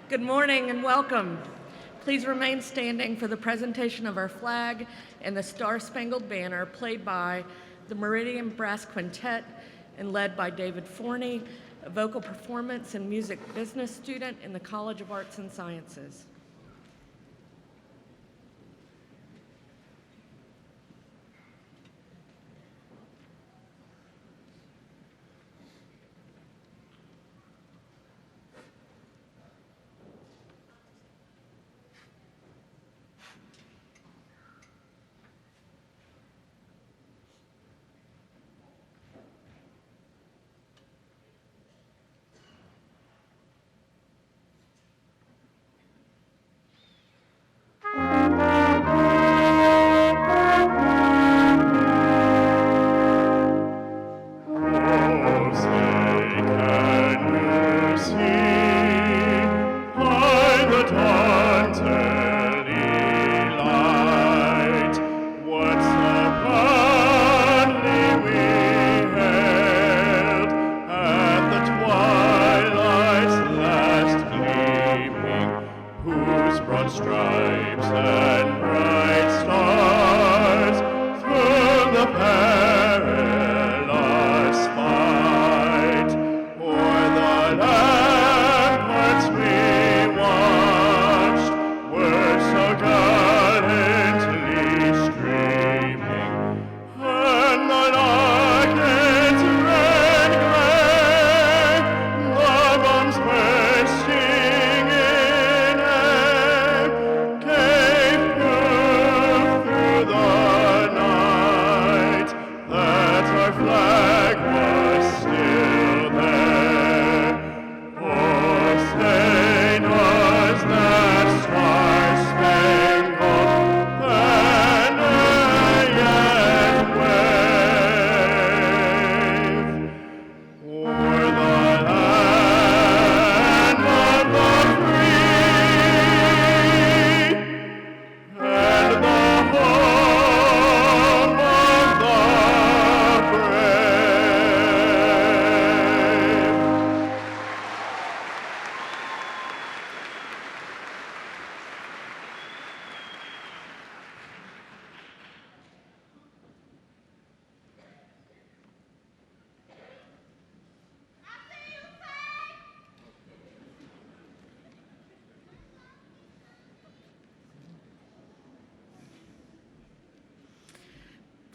Good morning and welcome. Please remain standing for the presentation of our flag and the Star-Spangled Banner, played by the Meridian Brass Quintet and led by David Forney, a vocal performance and music business student in the College of Arts and Sciences.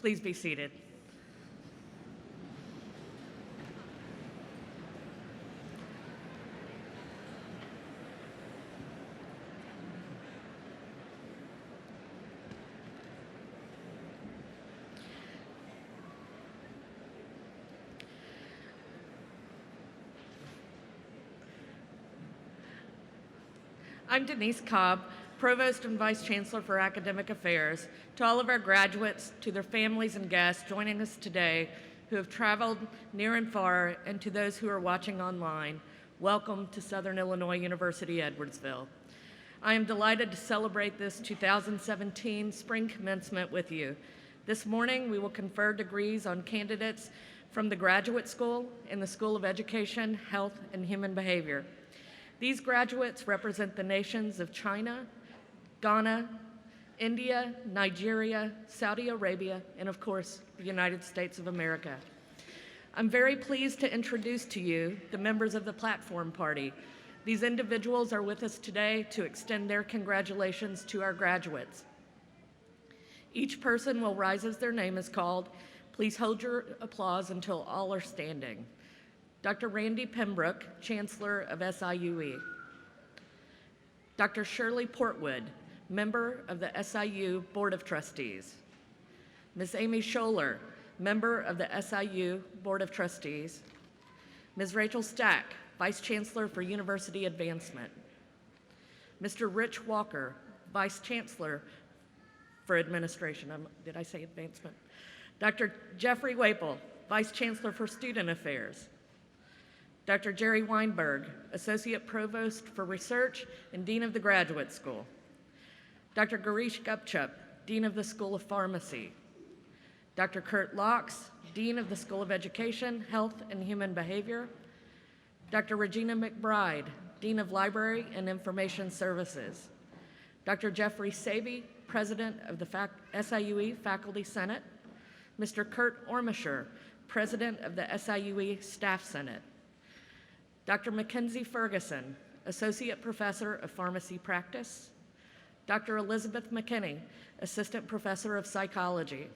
Please be seated. I'm Denise Cobb, Provost and Vice Chancellor for Academic Affairs. To all of our graduates, to their families and guests joining us today who have traveled near and far, and to those who are watching online, welcome to Southern Illinois University, Edwardsville. I am delighted to celebrate this 2017 spring commencement with you. This morning, we will confer degrees on candidates from the Graduate School and the School of Education, Health, and Human Behavior. These graduates represent the nations of China, Ghana, India, Nigeria, Saudi Arabia, and of course, the United States of America. I'm very pleased to introduce to you the members of the Platform Party. These individuals are with us today to extend their congratulations to our graduates. Each person will rise as their name is called. Please hold your applause until all are standing. Dr. Randy Pembroke, Chancellor of SIUE. Dr. Shirley Portwood, member of the SIU Board of Trustees. Ms. Amy Scholler, member of the SIU Board of Trustees. Ms. Rachel Stack, Vice Chancellor for University Advancement. Mr. Rich Walker, Vice Chancellor for Administration. Did I say advancement? Dr. Jeffrey Waple, Vice Chancellor for Student Affairs. Dr. Jerry Weinberg, Associate Provost for Research and Dean of the Graduate School. Dr. Girish Gupchup, Dean of the School of Pharmacy. Dr. Kurt Laux, Dean of the School of Education, Health, and Human Behavior. Dr. Regina McBride, Dean of Library and Information Services. Dr. Jeffrey Sabey, President of the SIUE Faculty Senate, Mr. Kurt Ormischer, President of the SIUE Staff Senate, Dr. Mackenzie Ferguson, Associate Professor of Pharmacy Practice, Dr. Elizabeth McKinney, Assistant Professor of Psychology,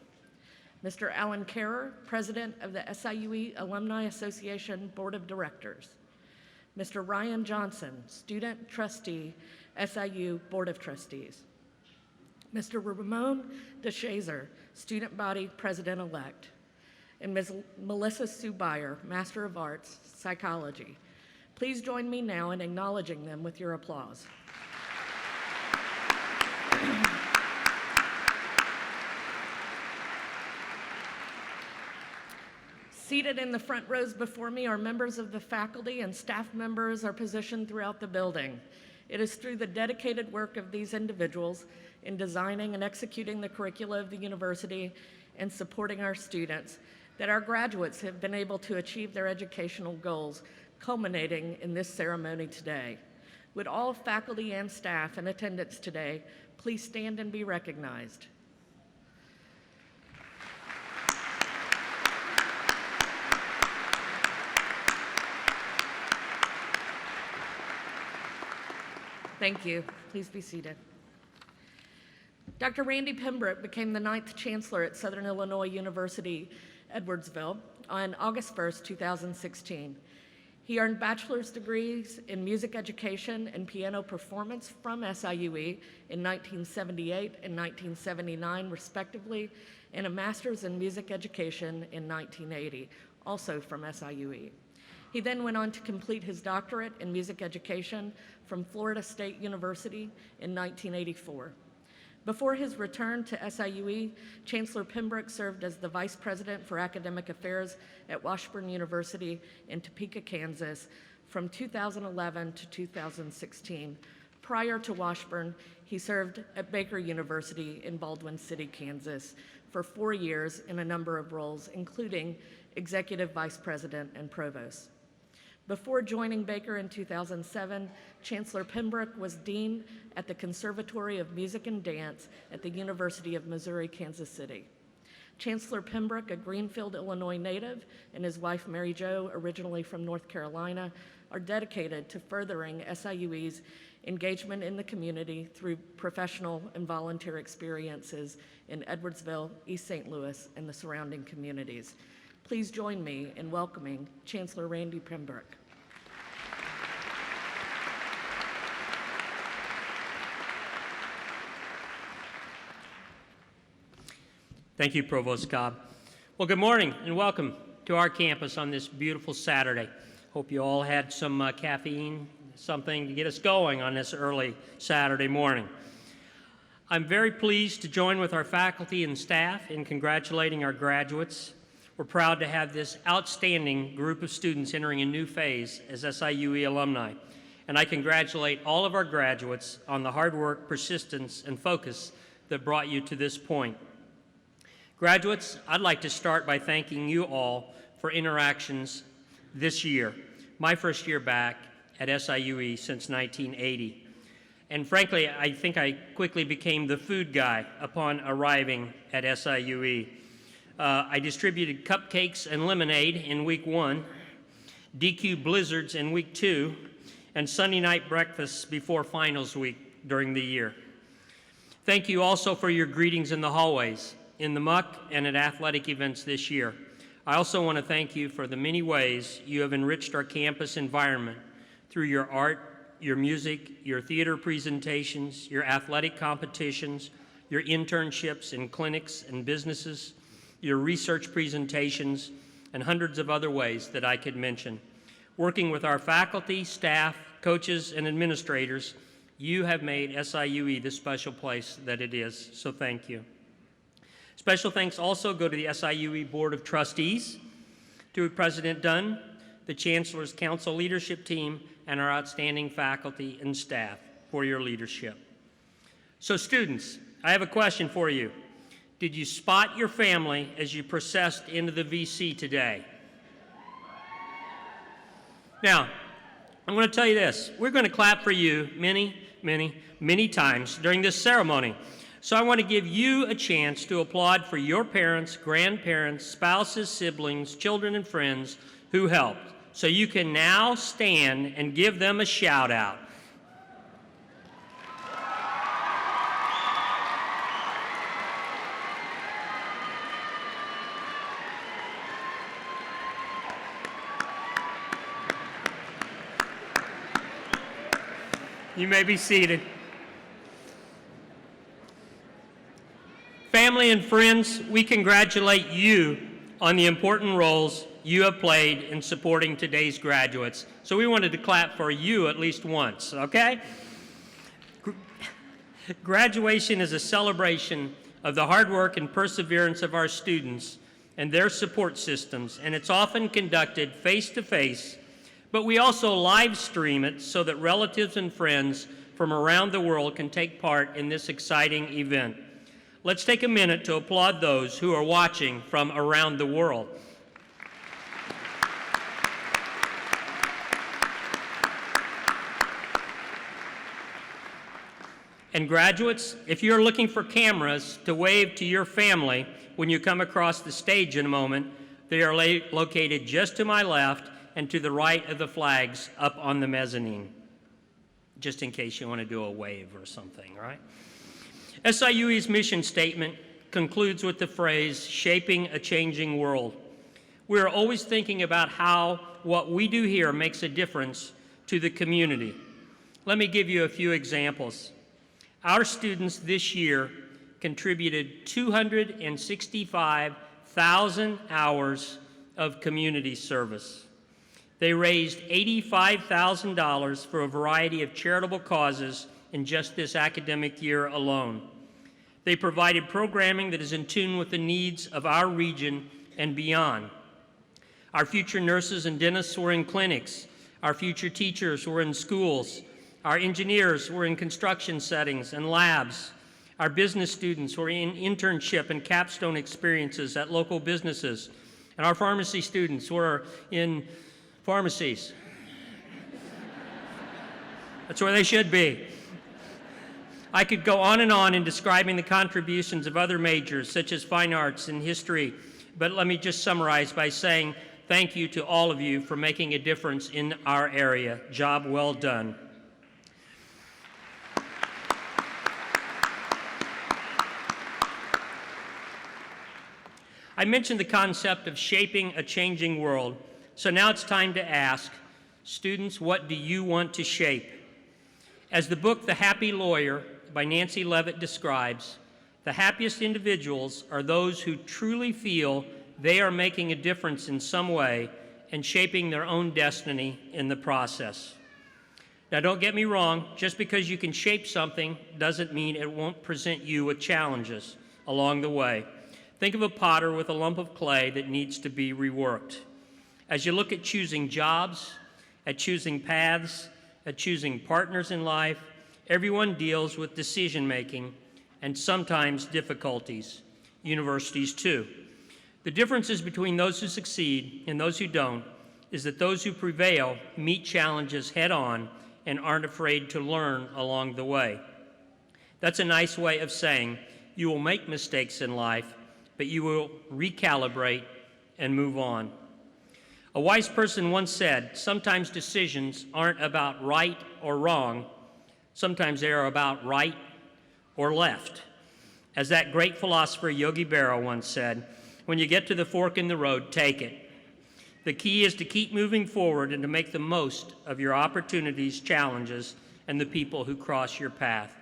Mr. Alan Kerrer, President of the SIUE Alumni Association Board of Directors, Mr. Ryan Johnson, Student Trustee, SIU Board of Trustees, Mr. Ramon DeShazer, Student Body President-elect, and Ms. Melissa Sue Beyer, Master of Arts, Psychology. Please join me now in acknowledging them with your applause. Seated in the front rows before me are members of the faculty, and staff members are positioned throughout the building. It is through the dedicated work of these individuals in designing and executing the curricula of the university and supporting our students that our graduates have been able to achieve their educational goals, culminating in this ceremony today. Would all faculty and staff in attendance today please stand and be recognized? Thank you. Please be seated. Dr. Randy Pembroke became the 9th Chancellor at Southern Illinois University, Edwardsville on August 1st, 2016. He earned bachelor's degrees in music education and piano performance from SIUE in 1978 and 1979, respectively, and a master's in music education in 1980, also from SIUE. He then went on to complete his doctorate in music education from Florida State University in 1984. Before his return to SIUE, Chancellor Pembroke served as the Vice President for Academic Affairs at Washburn University in Topeka, Kansas from 2011 to 2016. Prior to Washburn, he served at Baker University in Baldwin City, Kansas for 4 years in a number of roles, including Executive Vice President and Provost. Before joining Baker in 2007, Chancellor Pembroke was Dean at the Conservatory of Music and Dance at the University of Missouri, Kansas City. Chancellor Pembroke, a Greenfield, Illinois native, and his wife, Mary Jo, originally from North Carolina, are dedicated to furthering SIUE's engagement in the community through professional and volunteer experiences in Edwardsville, East St. Louis, and the surrounding communities. Please join me in welcoming Chancellor Randy Pembroke. Thank you, Provost Cobb. Well, good morning and welcome to our campus on this beautiful Saturday. Hope you all had some caffeine, something to get us going on this early Saturday morning. I'm very pleased to join with our faculty and staff in congratulating our graduates. We're proud to have this outstanding group of students entering a new phase as SIUE alumni. And I congratulate all of our graduates on the hard work, persistence, and focus that brought you to this point. Graduates, I'd like to start by thanking you all for interactions this year, my first year back at SIUE since 1980. And frankly, I think I quickly became the food guy upon arriving at SIUE. I distributed cupcakes and lemonade in week 1, DQ blizzards in week 2, and Sunday night breakfasts before finals week during the year. Thank you also for your greetings in the hallways, in the muck, and at athletic events this year. I also want to thank you for the many ways you have enriched our campus environment through your art, your music, your theater presentations, your athletic competitions, your internships in clinics and businesses, your research presentations, and hundreds of other ways that I could mention. Working with our faculty, staff, coaches, and administrators, you have made SIUE the special place that it is, so thank you. Special thanks also go to the SIUE Board of Trustees, to President Dunn, the Chancellor's Council leadership team, and our outstanding faculty and staff for your leadership. So students, I have a question for you. Did you spot your family as you processed into the VC today? Now, I'm going to tell you this. We're going to clap for you, Minnie, many times during this ceremony. So I want to give you a chance to applaud for your parents, grandparents, spouses, siblings, children, and friends who helped. So you can now stand and give them a shout out. You may be seated. Family and friends, we congratulate you on the important roles you have played in supporting today's graduates. So we wanted to clap for you at least once, okay? Graduation is a celebration of the hard work and perseverance of our students and their support systems, and it's often conducted face-to-face, but we also live stream it so that relatives and friends from around the world can take part in this exciting event. Let's take a minute to applaud those who are watching from around the world. And graduates, if you're looking for cameras to wave to your family when you come across the stage in a moment, they are located just to my left and to the right of the flags up on the mezzanine, just in case you want to do a wave or something, right? SIUE's mission statement concludes with the phrase, shaping a changing world. We are always thinking about how what we do here makes a difference to the community. Let me give you a few examples. Our students this year contributed 265,000 hours of community service. They raised $85,000 for a variety of charitable causes in just this academic year alone. They provided programming that is in tune with the needs of our region and beyond. Our future nurses and dentists were in clinics. Our future teachers were in schools. Our engineers were in construction settings and labs. Our business students were in internship and capstone experiences at local businesses. And our pharmacy students were in pharmacies. That's where they should be. I could go on and on in describing the contributions of other majors, such as fine arts and history, but let me just summarize by saying thank you to all of you for making a difference in our area. Job well done. I mentioned the concept of shaping a changing world, so now it's time to ask, students, what do you want to shape? As the book The Happy Lawyer by Nancy Leavitt describes, the happiest individuals are those who truly feel they are making a difference in some way and shaping their own destiny in the process. Now, don't get me wrong, just because you can shape something doesn't mean it won't present you with challenges along the way. Think of a potter with a lump of clay that needs to be reworked. As you look at choosing jobs, at choosing paths, at choosing partners in life, everyone deals with decision-making and sometimes difficulties. Universities too. The differences between those who succeed and those who don't is that those who prevail meet challenges head-on and aren't afraid to learn along the way. That's a nice way of saying you will make mistakes in life, but you will recalibrate and move on. A wise person once said, sometimes decisions aren't about right or wrong, sometimes they are about right or left. As that great philosopher Yogi Berra once said, when you get to the fork in the road, take it. The key is to keep moving forward and to make the most of your opportunities, challenges, and the people who cross your path.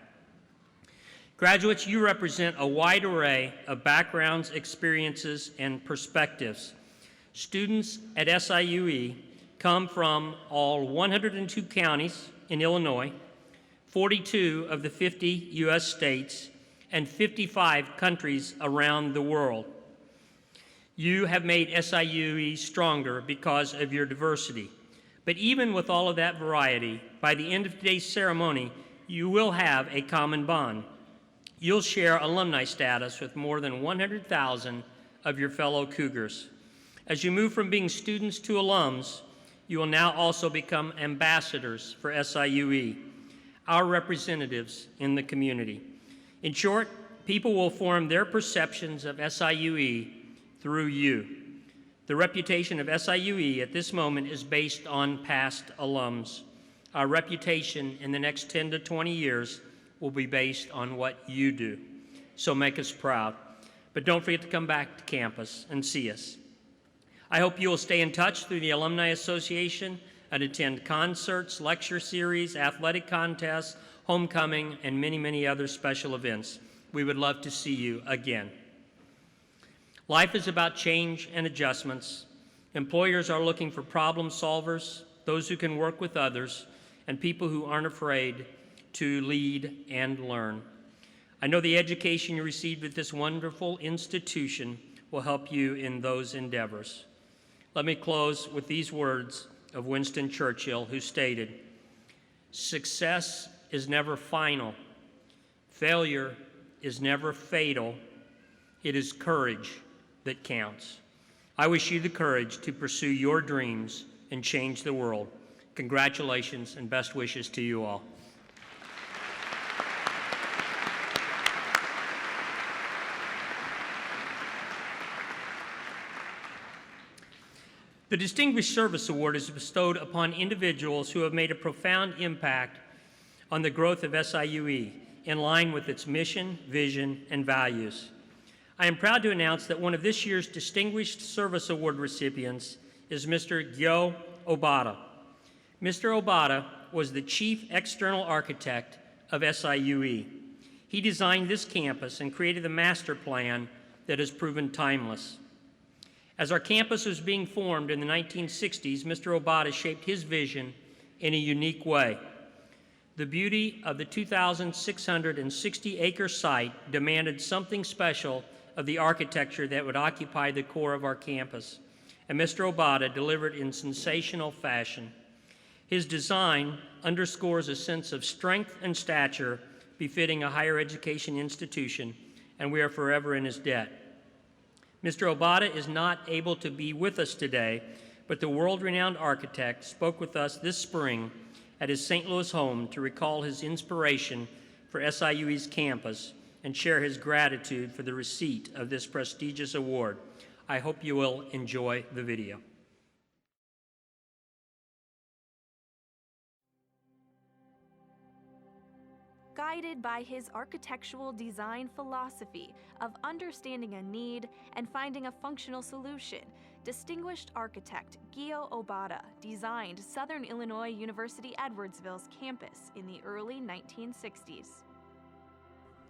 Graduates, you represent a wide array of backgrounds, experiences, and perspectives. Students at SIUE come from all 102 counties in Illinois, 42 of the 50 U.S. states, and 55 countries around the world. You have made SIUE stronger because of your diversity. But even with all of that variety, by the end of today's ceremony, you will have a common bond. You'll share alumni status with more than 100,000 of your fellow Cougars. As you move from being students to alums, you will now also become ambassadors for SIUE. our representatives in the community. In short, people will form their perceptions of SIUE through you. The reputation of SIUE at this moment is based on past alums. Our reputation in the next 10 to 20 years will be based on what you do. So make us proud. But don't forget to come back to campus and see us. I hope you will stay in touch through the Alumni Association and attend concerts, lecture series, athletic contests, homecoming, and many, many other special events. We would love to see you again. Life is about change and adjustments. Employers are looking for problem solvers, those who can work with others, and people who aren't afraid to lead and learn. I know the education you received at this wonderful institution will help you in those endeavors. Let me close with these words of Winston Churchill, who stated, "Success is never final. Failure is never fatal. It is courage that counts." I wish you the courage to pursue your dreams and change the world. Congratulations and best wishes to you all. The Distinguished Service Award is bestowed upon individuals who have made a profound impact on the growth of SIUE in line with its mission, vision, and values. I am proud to announce that one of this year's Distinguished Service Award recipients is Mr. Gyo Obata. Mr. Obata was the Chief External Architect of SIUE. He designed this campus and created the master plan that has proven timeless. As our campus was being formed in the 1960s, Mr. Obata shaped his vision in a unique way. The beauty of the 2,660-acre site demanded something special of the architecture that would occupy the core of our campus, and Mr. Obata delivered in sensational fashion. His design underscores a sense of strength and stature befitting a higher education institution, and we are forever in his debt. Mr. Obata is not able to be with us today, but the world-renowned architect spoke with us this spring at his St. Louis home to recall his inspiration for SIUE's campus and share his gratitude for the receipt of this prestigious award. I hope you will enjoy the video. Guided by his architectural design philosophy of understanding a need and finding a functional solution, distinguished architect Gyo Obata designed Southern Illinois University Edwardsville's campus in the early 1960s.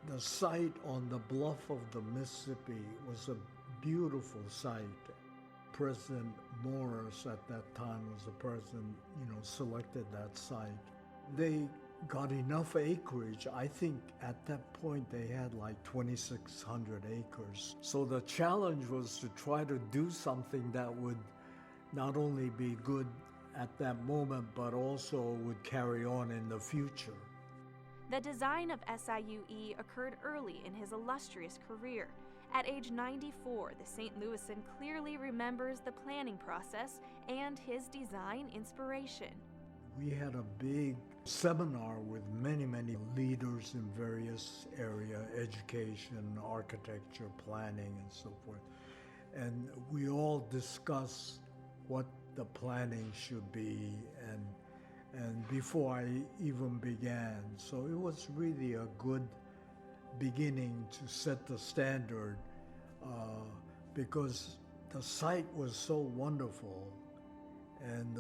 The site on the bluff of the Mississippi was a beautiful site. President Morris at that time was the president, selected that site. They got enough acreage. I think at that point they had like 2,600 acres. So the challenge was to try to do something that would not only be good at that moment, but also would carry on in the future. The design of SIUE occurred early in his illustrious career. At age 94, the St. Louisan clearly remembers the planning process and his design inspiration. We had a big seminar with many leaders in various areas, education, architecture, planning, and so forth. And we all discussed what the planning should be and before I even began. So it was really a good beginning to set the standard because the site was so wonderful. And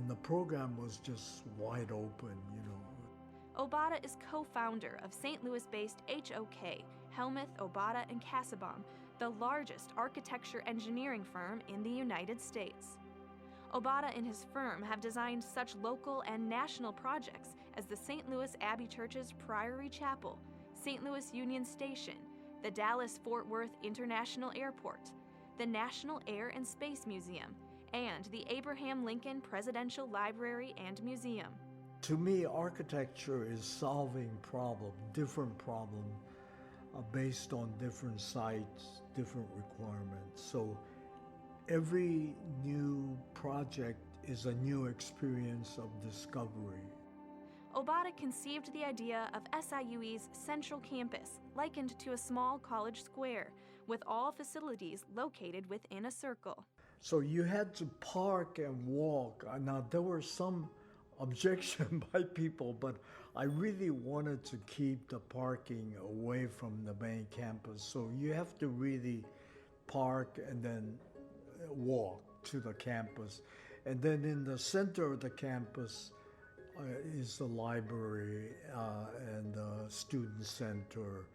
the program was just wide open, Obata is co-founder of St. Louis-based HOK, Helmuth, Obata, and Casaubon, the largest architecture engineering firm in the United States. Obata and his firm have designed such local and national projects as the St. Louis Abbey Church's Priory Chapel, St. Louis Union Station, the Dallas-Fort Worth International Airport, the National Air and Space Museum, and the Abraham Lincoln Presidential Library and Museum. To me, architecture is solving different problems based on different sites, different requirements. So every new project is a new experience of discovery. Obata conceived the idea of SIUE's central campus, likened to a small college square, with all facilities located within a circle. So you had to park and walk. Now, there were some objection by people, but I really wanted to keep the parking away from the main campus. So you have to really park and then walk to the campus. And then in the center of the campus is the library and the student center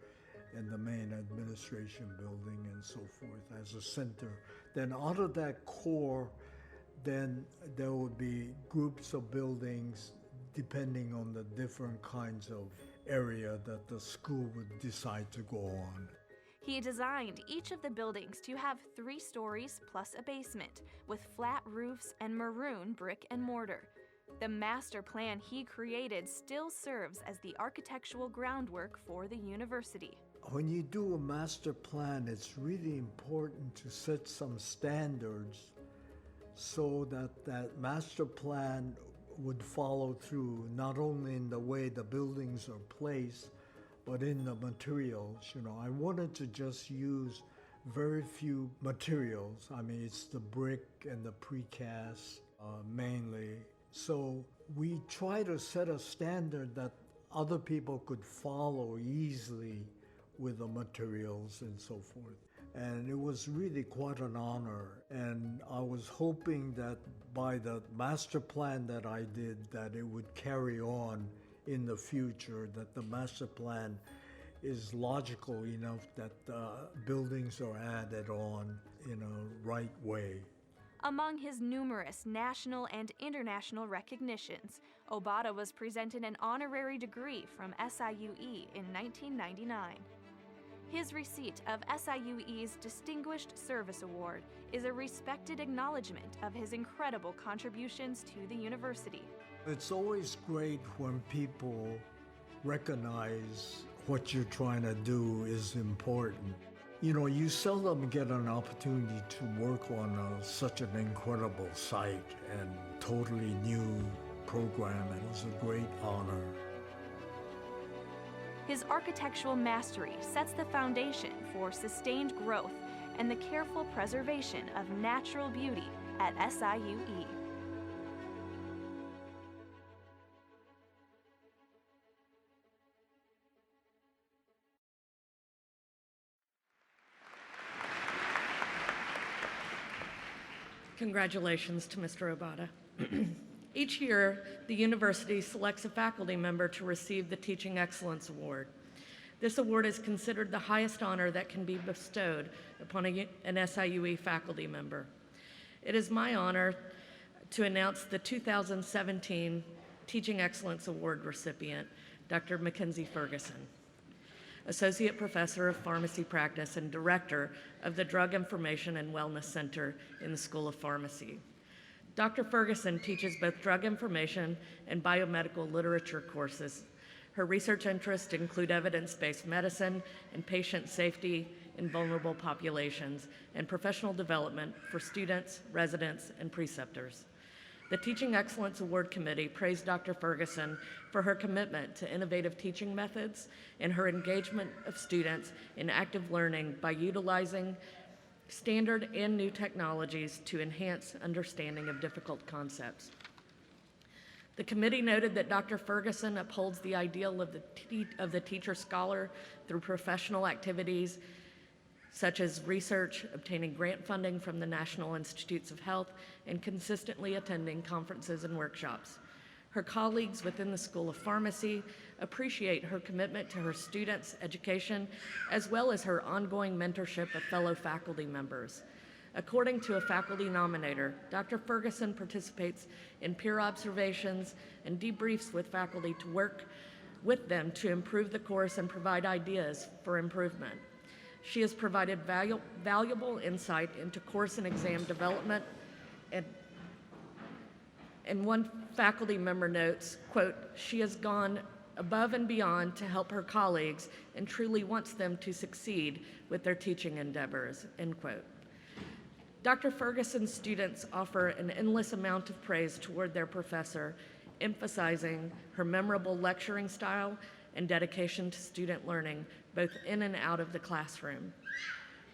and the main administration building and so forth as a center. Then out of that core, then there would be groups of buildings depending on the different kinds of area that the school would decide to go on. He designed each of the buildings to have 3 stories plus a basement, with flat roofs and maroon brick and mortar. The master plan he created still serves as the architectural groundwork for the university. When you do a master plan, it's really important to set some standards so that that master plan would follow through, not only in the way the buildings are placed, but in the materials. You know, I wanted to just use very few materials. I mean, it's the brick and the precast mainly. So we try to set a standard that other people could follow easily with the materials and so forth. And it was really quite an honor. And I was hoping that by the master plan that I did, that it would carry on in the future, that the master plan is logical enough that buildings are added on in a right way. Among his numerous national and international recognitions, Obata was presented an honorary degree from SIUE in 1999. His receipt of SIUE's Distinguished Service Award is a respected acknowledgement of his incredible contributions to the university. It's always great when people recognize what you're trying to do is important. You know, you seldom get an opportunity to work on such an incredible site and totally new program. It was a great honor. His architectural mastery sets the foundation for sustained growth and the careful preservation of natural beauty at SIUE. Congratulations to Mr. Obata. Each year, the university selects a faculty member to receive the Teaching Excellence Award. This award is considered the highest honor that can be bestowed upon an SIUE faculty member. It is my honor to announce the 2017 Teaching Excellence Award recipient, Dr. Mackenzie Ferguson, Associate Professor of Pharmacy Practice and Director of the Drug Information and Wellness Center in the School of Pharmacy. Dr. Ferguson teaches both drug information and biomedical literature courses. Her research interests include evidence-based medicine and patient safety in vulnerable populations and professional development for students, residents, and preceptors. The Teaching Excellence Award Committee praised Dr. Ferguson for her commitment to innovative teaching methods and her engagement of students in active learning by utilizing standard and new technologies to enhance understanding of difficult concepts. The committee noted that Dr. Ferguson upholds the ideal of the teacher scholar through professional activities such as research, obtaining grant funding from the National Institutes of Health, and consistently attending conferences and workshops. Her colleagues within the School of Pharmacy appreciate her commitment to her students' education, as well as her ongoing mentorship of fellow faculty members. According to a faculty nominator, Dr. Ferguson participates in peer observations and debriefs with faculty to work with them to improve the course and provide ideas for improvement. She has provided valuable insight into course and exam development, and one faculty member notes, quote, "She has gone above and beyond to help her colleagues and truly wants them to succeed with their teaching endeavors," end quote. Dr. Ferguson's students offer an endless amount of praise toward their professor emphasizing her memorable lecturing style and dedication to student learning, both in and out of the classroom.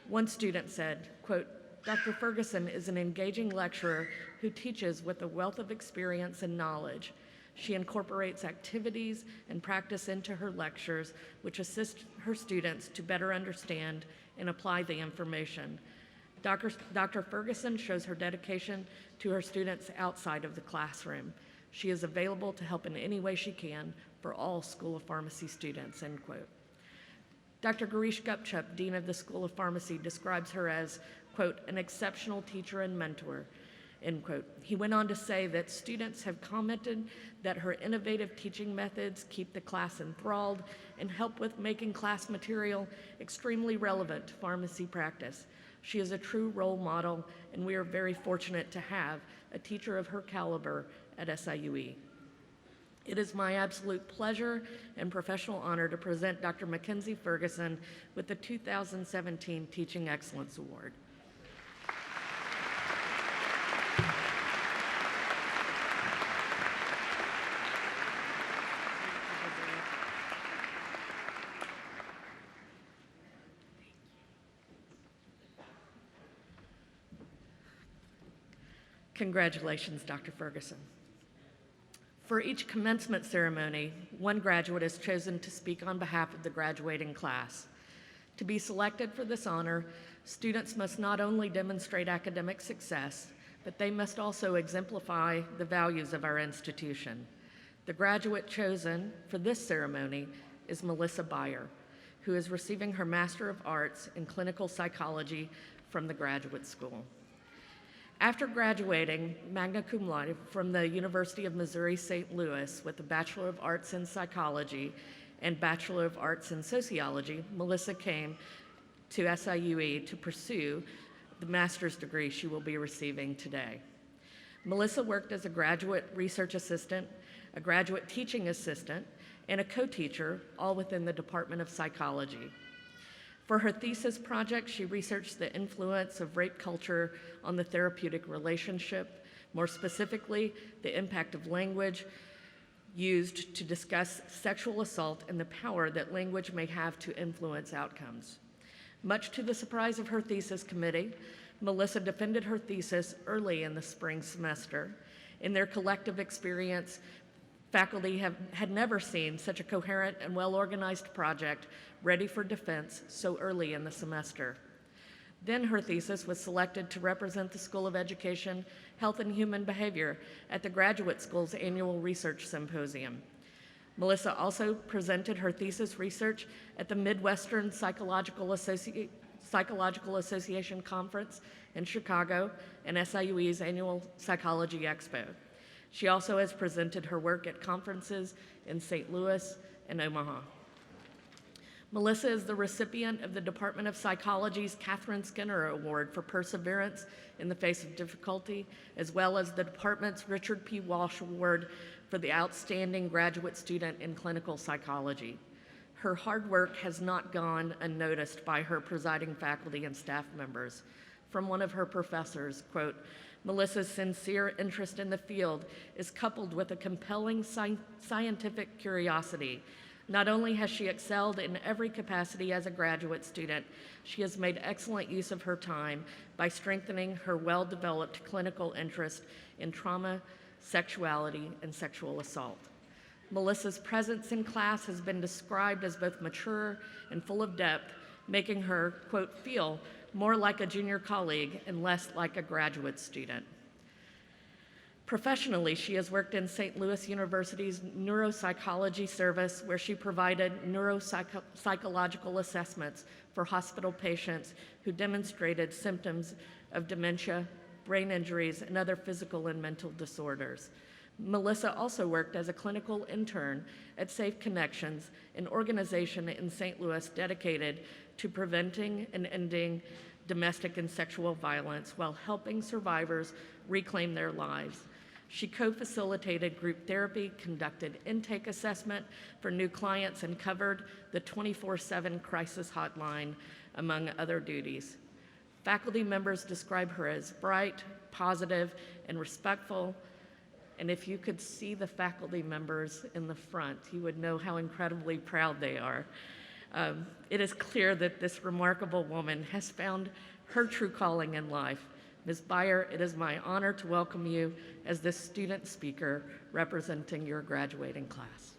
One student said, quote, "Dr. Ferguson is an engaging lecturer who teaches with a wealth of experience and knowledge. She incorporates activities and practice into her lectures, which assist her students to better understand and apply the information. Dr. Ferguson shows her dedication to her students outside of the classroom. She is available to help in any way she can for all School of Pharmacy students," end quote. Dr. Girish Gupchup, Dean of the School of Pharmacy, describes her as, quote, "an exceptional teacher and mentor," end quote. He went on to say that students have commented that her innovative teaching methods keep the class enthralled and help with making class material extremely relevant to pharmacy practice. She is a true role model, and we are very fortunate to have a teacher of her caliber at SIUE. It is my absolute pleasure and professional honor to present Dr. Mackenzie Ferguson with the 2017 Teaching Excellence Award. Congratulations, Dr. Ferguson. For each commencement ceremony, one graduate is chosen to speak on behalf of the graduating class. To be selected for this honor, students must not only demonstrate academic success, but they must also exemplify the values of our institution. The graduate chosen for this ceremony is Melissa Beyer, who is receiving her Master of Arts in Clinical Psychology from the Graduate School. After graduating magna cum laude from the University of Missouri St. Louis with a Bachelor of Arts in Psychology and Bachelor of Arts in Sociology, Melissa came to SIUE to pursue the master's degree she will be receiving today. Melissa worked as a graduate research assistant, a graduate teaching assistant, and a co-teacher, all within the Department of Psychology. For her thesis project, she researched the influence of rape culture on the therapeutic relationship, more specifically, the impact of language used to discuss sexual assault and the power that language may have to influence outcomes. Much to the surprise of her thesis committee, Melissa defended her thesis early in the spring semester. In their collective experience, faculty had never seen such a coherent and well-organized project ready for defense so early in the semester. Then her thesis was selected to represent the School of Education, Health and Human Behavior at the Graduate School's annual research symposium. Melissa also presented her thesis research at the Midwestern Psychological Association Conference in Chicago and SIUE's annual Psychology Expo. She also has presented her work at conferences in St. Louis and Omaha. Melissa is the recipient of the Department of Psychology's Catherine Skinner Award for Perseverance in the Face of Difficulty, as well as the department's Richard P. Walsh Award for the Outstanding Graduate Student in Clinical Psychology. Her hard work has not gone unnoticed by her presiding faculty and staff members. From one of her professors, quote, "Melissa's sincere interest in the field is coupled with a compelling scientific curiosity. Not only has she excelled in every capacity as a graduate student, she has made excellent use of her time by strengthening her well-developed clinical interest in trauma, sexuality, and sexual assault. Melissa's presence in class has been described as both mature and full of depth, making her, quote, feel more like a junior colleague and less like a graduate student." Professionally, she has worked in St. Louis University's neuropsychology service, where she provided neuropsychological assessments for hospital patients who demonstrated symptoms of dementia, brain injuries, and other physical and mental disorders. Melissa also worked as a clinical intern at Safe Connections, an organization in St. Louis dedicated to preventing and ending domestic and sexual violence while helping survivors reclaim their lives. She co-facilitated group therapy, conducted intake assessment for new clients, and covered the 24/7 crisis hotline, among other duties. Faculty members describe her as bright, positive, and respectful, And if you could see the faculty members in the front, you would know how incredibly proud they are. It is clear that this remarkable woman has found her true calling in life. Ms. Beyer, it is my honor to welcome you as the student speaker representing your graduating class.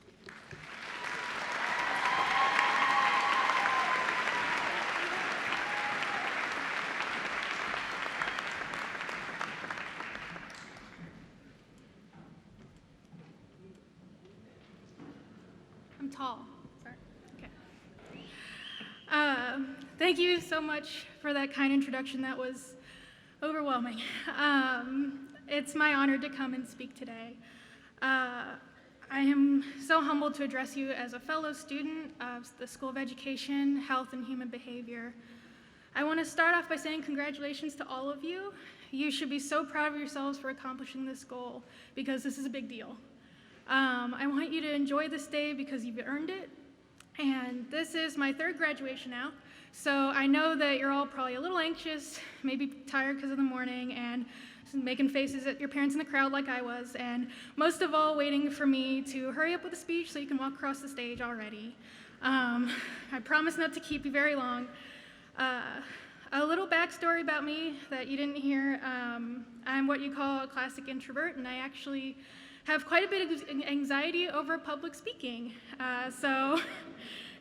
I'm tall. Sorry. Okay. Thank you so much for that kind introduction. That was overwhelming. It's my honor to come and speak today. I am so humbled to address you as a fellow student of the School of Education, Health, and Human Behavior. I want to start off by saying congratulations to all of you. You should be so proud of yourselves for accomplishing this goal because this is a big deal. I want you to enjoy this day because you've earned it. And this is my third graduation now, so I know that you're all probably a little anxious, maybe tired because of the morning, and making faces at your parents in the crowd like I was, and most of all waiting for me to hurry up with the speech so you can walk across the stage already. I promise not to keep you very long. A little backstory about me that you didn't hear. I'm what you call a classic introvert, and I actually have quite a bit of anxiety over public speaking. So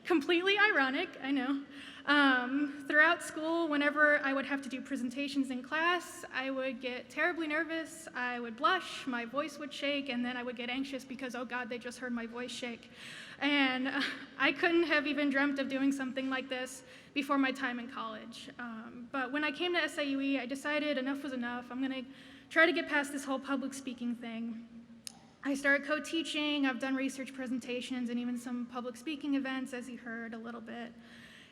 completely ironic, I know. Throughout school, whenever I would have to do presentations in class, I would get terribly nervous, I would blush, my voice would shake, and then I would get anxious because, oh God, they just heard my voice shake. And I couldn't have even dreamt of doing something like this before my time in college. But when I came to SIUE, I decided enough was enough. I'm gonna try to get past this whole public speaking thing. I started co-teaching, I've done research presentations and even some public speaking events, as you heard a little bit.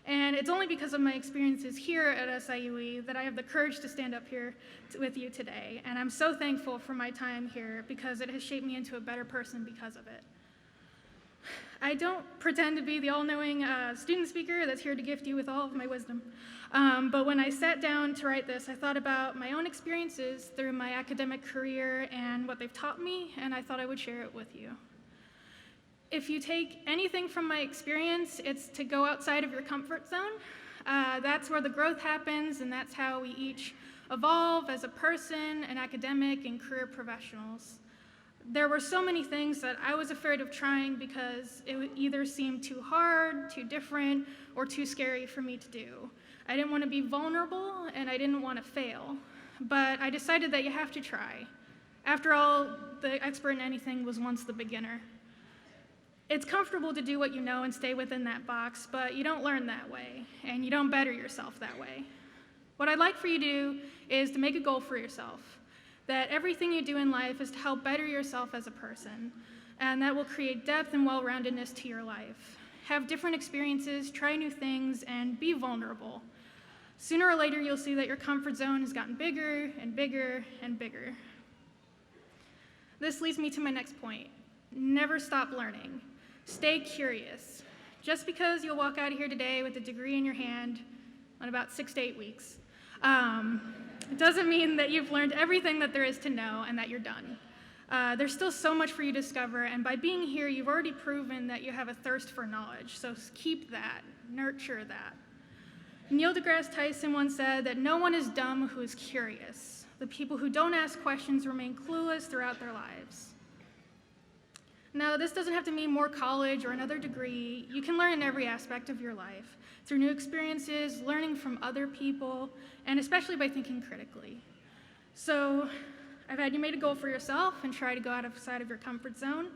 And it's only because of my experiences here at SIUE that I have the courage to stand up here with you today. And I'm so thankful for my time here because it has shaped me into a better person because of it. I don't pretend to be the all-knowing student speaker that's here to gift you with all of my wisdom. But when I sat down to write this, I thought about my own experiences through my academic career and what they've taught me, and I thought I would share it with you. If you take anything from my experience, it's to go outside of your comfort zone. That's where the growth happens, and that's how we each evolve as a person, an academic, and career professionals. There were so many things that I was afraid of trying because it would either seem too hard, too different, or too scary for me to do. I didn't want to be vulnerable, and I didn't want to fail. But I decided that you have to try. After all, the expert in anything was once the beginner. It's comfortable to do what you know and stay within that box, but you don't learn that way, and you don't better yourself that way. What I'd like for you to do is to make a goal for yourself, that everything you do in life is to help better yourself as a person, and that will create depth and well-roundedness to your life. Have different experiences, try new things, and be vulnerable. Sooner or later, you'll see that your comfort zone has gotten bigger and bigger and bigger. This leads me to my next point. Never stop learning. Stay curious. Just because you'll walk out of here today with a degree in your hand in about 6 to 8 weeks, it doesn't mean that you've learned everything that there is to know and that you're done. There's still so much for you to discover, and by being here, you've already proven that you have a thirst for knowledge, so keep that, nurture that. Neil deGrasse Tyson once said that no one is dumb who is curious. The people who don't ask questions remain clueless throughout their lives. Now, this doesn't have to mean more college or another degree. You can learn in every aspect of your life, through new experiences, learning from other people, and especially by thinking critically. So, I've had you made a goal for yourself and try to go outside of your comfort zone.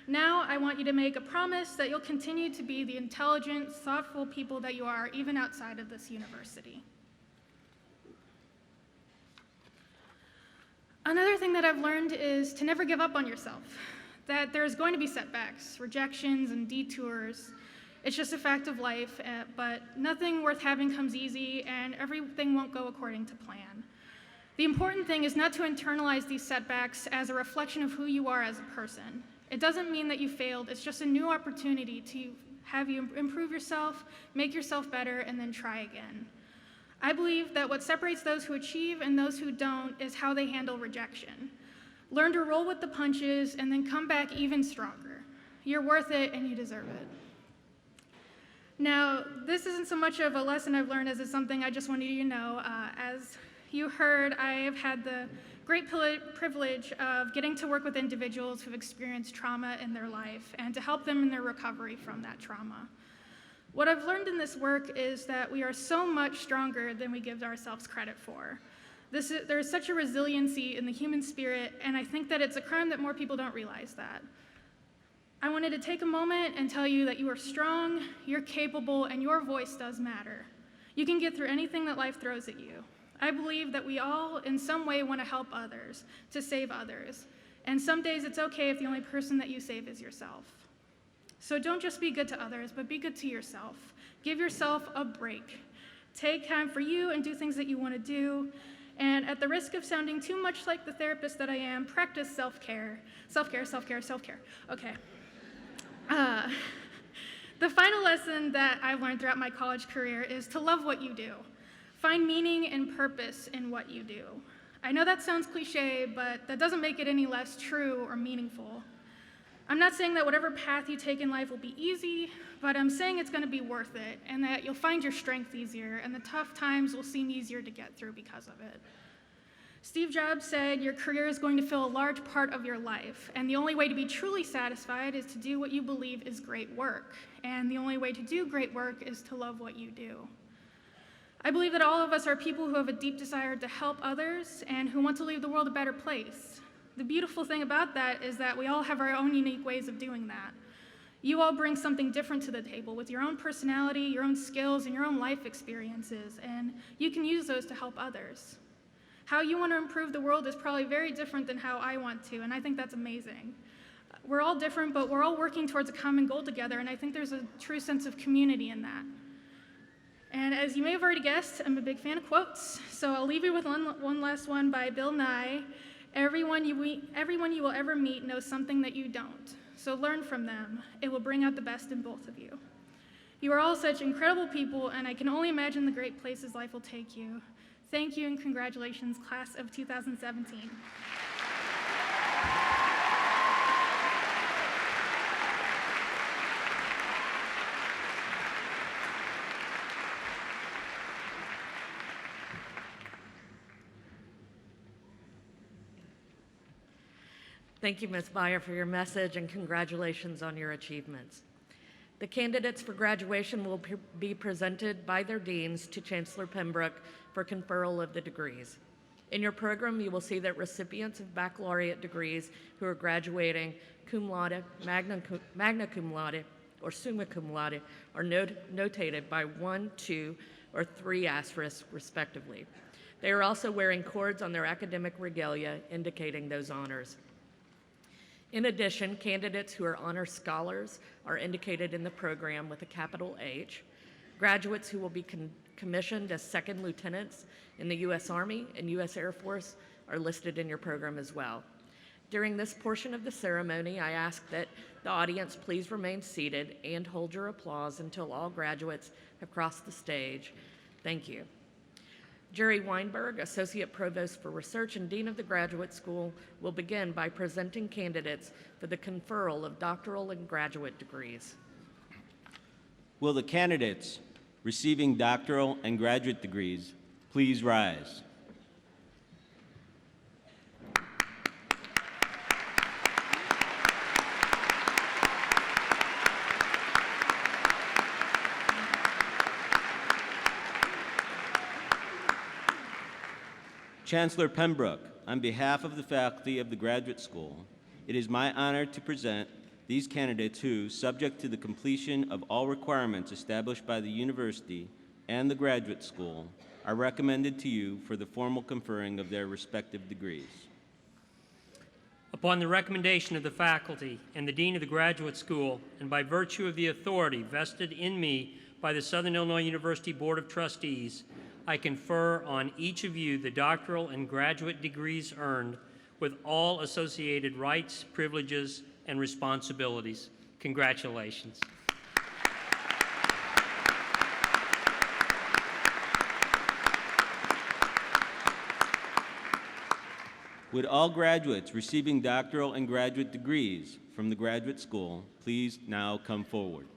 Now, I want you to make a promise that you'll continue to be the intelligent, thoughtful people that you are, even outside of this university. Another thing that I've learned is to never give up on yourself, that there's going to be setbacks, rejections, and detours. It's just a fact of life, but nothing worth having comes easy, and everything won't go according to plan. The important thing is not to internalize these setbacks as a reflection of who you are as a person. It doesn't mean that you failed, it's just a new opportunity to have you improve yourself, make yourself better, and then try again. I believe that what separates those who achieve and those who don't is how they handle rejection. Learn to roll with the punches and then come back even stronger. You're worth it and you deserve it. Now, this isn't so much of a lesson I've learned as it's something I just wanted you to know. As you heard, I have had the great privilege of getting to work with individuals who've experienced trauma in their life and to help them in their recovery from that trauma. What I've learned in this work is that we are so much stronger than we give ourselves credit for. There is such a resiliency in the human spirit, and I think that it's a crime that more people don't realize that. I wanted to take a moment and tell you that you are strong, you're capable, and your voice does matter. You can get through anything that life throws at you. I believe that we all, in some way, want to help others, to save others. And some days it's okay if the only person that you save is yourself. So don't just be good to others, but be good to yourself. Give yourself a break. Take time for you and do things that you want to do. And at the risk of sounding too much like the therapist that I am, practice self-care. Self-care, self-care, self-care. Okay. The final lesson that I've learned throughout my college career is to love what you do. Find meaning and purpose in what you do. I know that sounds cliche, but that doesn't make it any less true or meaningful. I'm not saying that whatever path you take in life will be easy, but I'm saying it's going to be worth it, and that you'll find your strength easier, and the tough times will seem easier to get through because of it. Steve Jobs said your career is going to fill a large part of your life, and the only way to be truly satisfied is to do what you believe is great work, and the only way to do great work is to love what you do. I believe that all of us are people who have a deep desire to help others and who want to leave the world a better place. The beautiful thing about that is that we all have our own unique ways of doing that. You all bring something different to the table with your own personality, your own skills, and your own life experiences, and you can use those to help others. How you want to improve the world is probably very different than how I want to, and I think that's amazing. We're all different, but we're all working towards a common goal together, and I think there's a true sense of community in that. And as you may have already guessed, I'm a big fan of quotes, so I'll leave you with one last one by Bill Nye. Everyone you will ever meet knows something that you don't, so learn from them. It will bring out the best in both of you. You are all such incredible people, and I can only imagine the great places life will take you. Thank you and congratulations, class of 2017. Thank you, Ms. Beyer, for your message, and congratulations on your achievements. The candidates for graduation will be presented by their deans to Chancellor Pembroke for conferral of the degrees. In your program, you will see that recipients of baccalaureate degrees who are graduating cum laude, magna cum laude, or summa cum laude are notated by 1, 2, or 3 asterisks, respectively. They are also wearing cords on their academic regalia indicating those honors. In addition, candidates who are honor scholars are indicated in the program with a capital H. Graduates who will be commissioned as second lieutenants in the U.S. Army and U.S. Air Force are listed in your program as well. During this portion of the ceremony, I ask that the audience please remain seated and hold your applause until all graduates have crossed the stage. Thank you. Jerry Weinberg, Associate Provost for Research and Dean of the Graduate School, will begin by presenting candidates for the conferral of doctoral and graduate degrees. Will the candidates receiving doctoral and graduate degrees please rise? Chancellor Pembroke, on behalf of the faculty of the Graduate School, it is my honor to present these candidates who, subject to the completion of all requirements established by the university and the Graduate School, are recommended to you for the formal conferring of their respective degrees. Upon the recommendation of the faculty and the Dean of the Graduate School, and by virtue of the authority vested in me by the Southern Illinois University Board of Trustees, I confer on each of you the doctoral and graduate degrees earned with all associated rights, privileges, and responsibilities. Congratulations. Would all graduates receiving doctoral and graduate degrees from the graduate school please now come forward?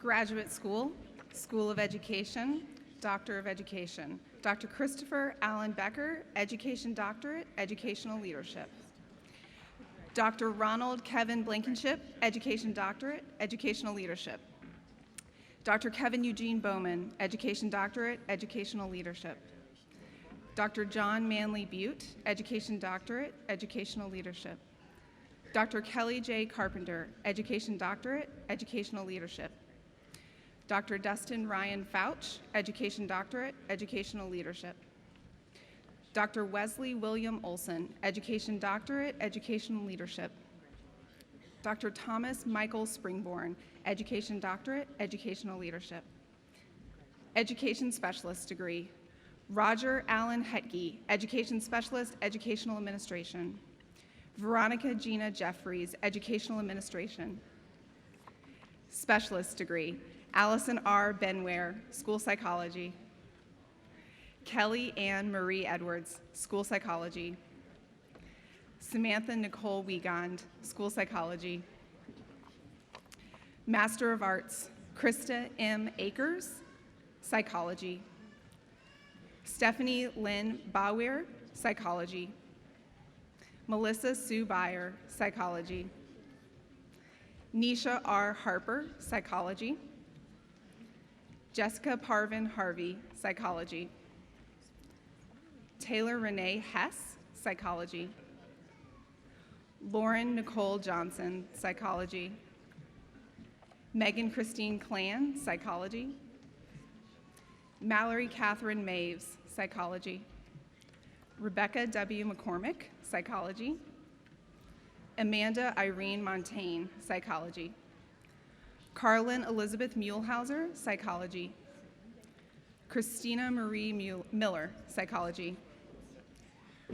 Graduate School, School of Education, Doctor of Education. Dr. Christopher Allen Becker, Education Doctorate, Educational Leadership. Dr. Ronald Kevin Blankenship, Education Doctorate, Educational Leadership. Dr. Kevin Eugene Bowman, Education Doctorate, Educational Leadership. Dr. John Manley Butte, Education Doctorate, Educational Leadership. Dr. Kelly J. Carpenter, Education Doctorate, Educational Leadership. Dr. Dustin Ryan Fouch, Education Doctorate, Educational Leadership. Dr. Wesley William Olson, Education Doctorate, Educational Leadership. Dr. Thomas Michael Springborn, Education Doctorate, Educational Leadership. Education Specialist degree. Roger Allen Hetke, Education Specialist, Educational Administration. Veronica Gina Jeffries, Educational Administration. Specialist degree. Allison R. Benware, School Psychology. Kelly Ann Marie Edwards, School Psychology. Samantha Nicole Wiegand, School Psychology. Master of Arts, Krista M. Akers, Psychology. Stephanie Lynn Bauer, Psychology. Melissa Sue Byer, Psychology. Nisha R. Harper, Psychology. Jessica Parvin Harvey, Psychology. Taylor Renee Hess, Psychology. Lauren Nicole Johnson, Psychology. Megan Christine Clan, Psychology. Mallory Catherine Maves, Psychology. Rebecca W. McCormick, Psychology. Amanda Irene Montaigne, Psychology. Carlin Elizabeth Muehlhauser, Psychology. Christina Marie Miller, Psychology.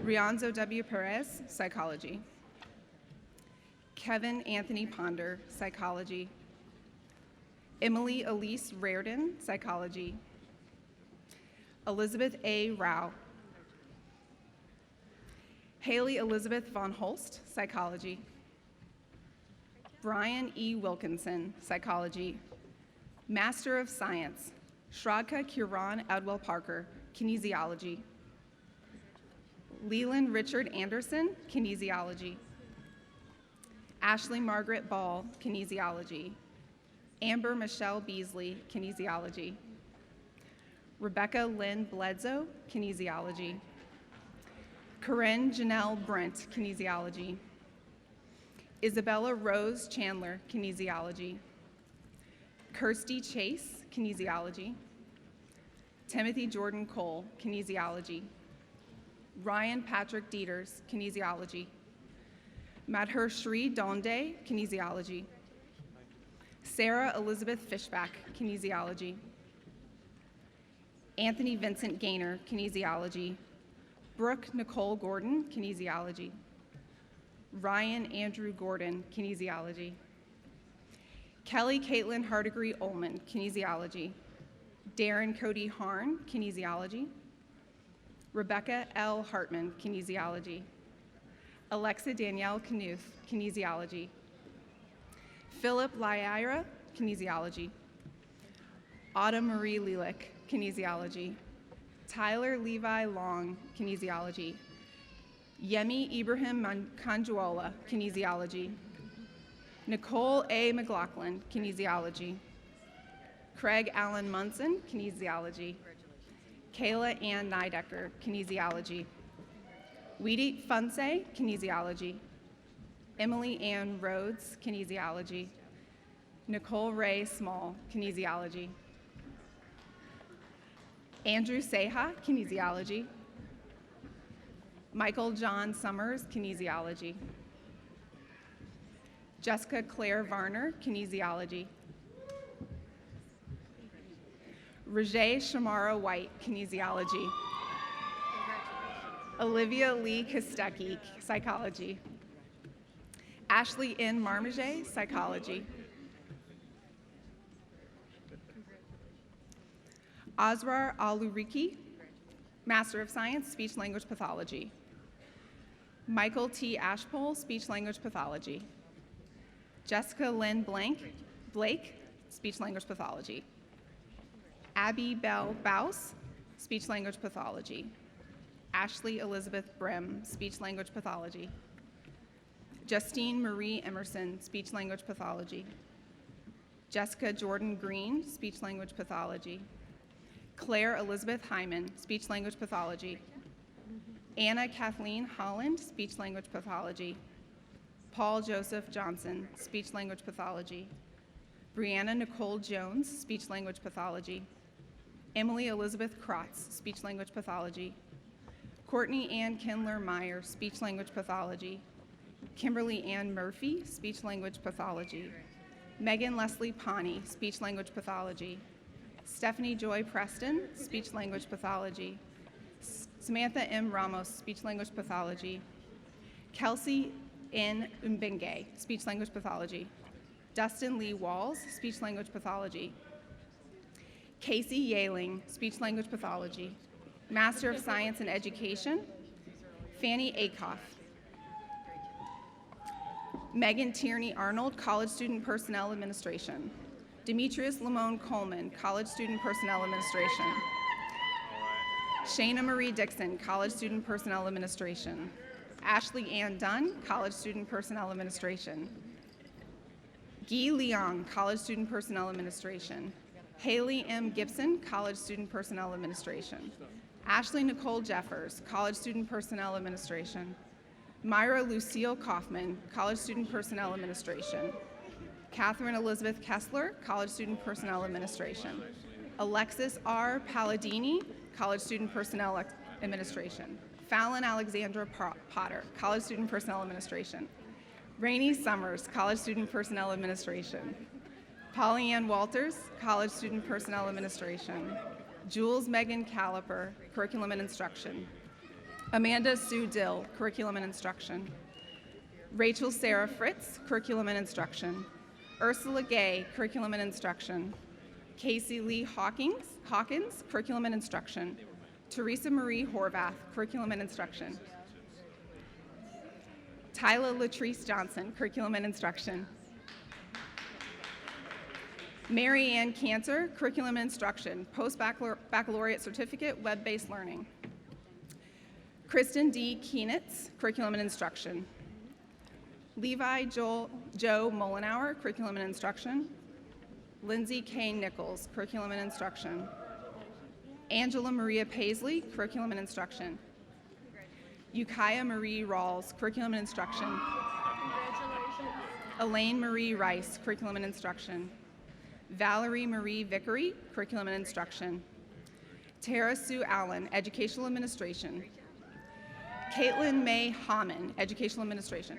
Rianzo W. Perez, Psychology. Kevin Anthony Ponder, Psychology. Emily Elise Reardon, Psychology. Elizabeth A. Rao. Haley Elizabeth Von Holst, Psychology. Brian E. Wilkinson, Psychology. Master of Science, Shraddha Kiran Adwell Parker, Kinesiology. Leland Richard Anderson, Kinesiology. Ashley Margaret Ball, Kinesiology. Amber Michelle Beasley, Kinesiology. Rebecca Lynn Bledsoe, Kinesiology. Corinne Janelle Brent, Kinesiology. Isabella Rose Chandler, Kinesiology. Kirsty Chase, Kinesiology. Timothy Jordan Cole, Kinesiology. Ryan Patrick Dieters, Kinesiology. Madhur Shri Donde, Kinesiology. Sarah Elizabeth Fishback, Kinesiology. Anthony Vincent Gaynor, Kinesiology. Brooke Nicole Gordon, Kinesiology. Ryan Andrew Gordon, Kinesiology. Kelly Caitlin Hardigree Ullman, Kinesiology. Darren Cody Harn, Kinesiology. Rebecca L. Hartman, Kinesiology. Alexa Danielle Knuth, Kinesiology. Philip Lyira, Kinesiology. Autumn Marie Lielick, Kinesiology. Tyler Levi Long, Kinesiology. Yemi Ibrahim Kanjuola, Kinesiology. Nicole A. McLaughlin, Kinesiology. Craig Allen Munson, Kinesiology. Kayla Ann Nidecker, Kinesiology. Weedie Funse, Kinesiology. Emily Ann Rhodes, Kinesiology. Nicole Ray Small, Kinesiology. Andrew Seha, Kinesiology. Michael John Summers, Kinesiology. Jessica Claire Varner, Kinesiology. Rajay Shamara White, kinesiology. Olivia Lee Kostecki, psychology. Ashley N. Marmaget, psychology. Azrar Al-Luriki, Master of Science, Speech Language Pathology. Michael T. Ashpole, Speech Language Pathology. Jessica Lynn Blake, Speech Language Pathology. Abby Bell Baus, Speech Language Pathology. Ashley Elizabeth Brim, Speech Language Pathology. Justine Marie Emerson, Speech Language Pathology. Jessica Jordan Green, Speech Language Pathology. Claire Elizabeth Hyman, Speech Language Pathology. Anna Kathleen Holland, Speech Language Pathology. Paul Joseph Johnson, Speech Language Pathology. Brianna Nicole Jones, Speech Language Pathology. Emily Elizabeth Krotz, Speech Language Pathology. Courtney Ann Kindler Meyer, Speech Language Pathology. Kimberly Ann Murphy, Speech Language Pathology. Megan Leslie Pawney, Speech Language Pathology. Stephanie Joy Preston, Speech Language Pathology. Samantha M. Ramos, Speech Language Pathology. Kelsey N. Umbenge, Speech Language Pathology. Dustin Lee Walls, Speech Language Pathology. Casey Yaling, Speech Language Pathology. Master of Science in Education, Fanny Akoff. Megan Tierney Arnold, College Student Personnel Administration. Demetrius Lamone Coleman, College Student Personnel Administration. Shayna Marie Dixon, College Student Personnel Administration. Ashley Ann Dunn, College Student Personnel Administration. Guy Leong, College Student Personnel Administration. Haley M. Gibson, College Student Personnel Administration. Ashley Nicole Jeffers, College Student Personnel Administration. Myra Lucille Kaufman, College Student Personnel Administration. Catherine Elizabeth Kessler, College Student Personnel Administration. Alexis R. Palladini, College Student Personnel Administration. Fallon Alexandra Potter, College Student Personnel Administration. Rainey Summers, College Student Personnel Administration. Pollyann Walters, College Student Personnel Administration. Jules Megan Caliper, Curriculum and Instruction. Amanda Sue Dill, Curriculum and Instruction. Rachel Sarah Fritz, Curriculum and Instruction. Ursula Gay, Curriculum and Instruction. Casey Lee Hawkins, Curriculum and Instruction. Teresa Marie Horvath, Curriculum and Instruction. Tyla Latrice Johnson, Curriculum and Instruction. Mary Ann Cantor, Curriculum and Instruction, Post-Baccalaureate Certificate, Web-Based Learning. Kristen D. Kienitz, Curriculum and Instruction. Levi Joe Molenauer, Curriculum and Instruction. Lindsay K. Nichols, Curriculum and Instruction. Angela Maria Paisley, Curriculum and Instruction. Ukiah Marie Rawls, Curriculum and Instruction. Elaine Marie Rice, Curriculum and Instruction. Valerie Marie Vickery, Curriculum and Instruction. Tara Sue Allen, Educational Administration. Caitlin May Hammond, Educational Administration.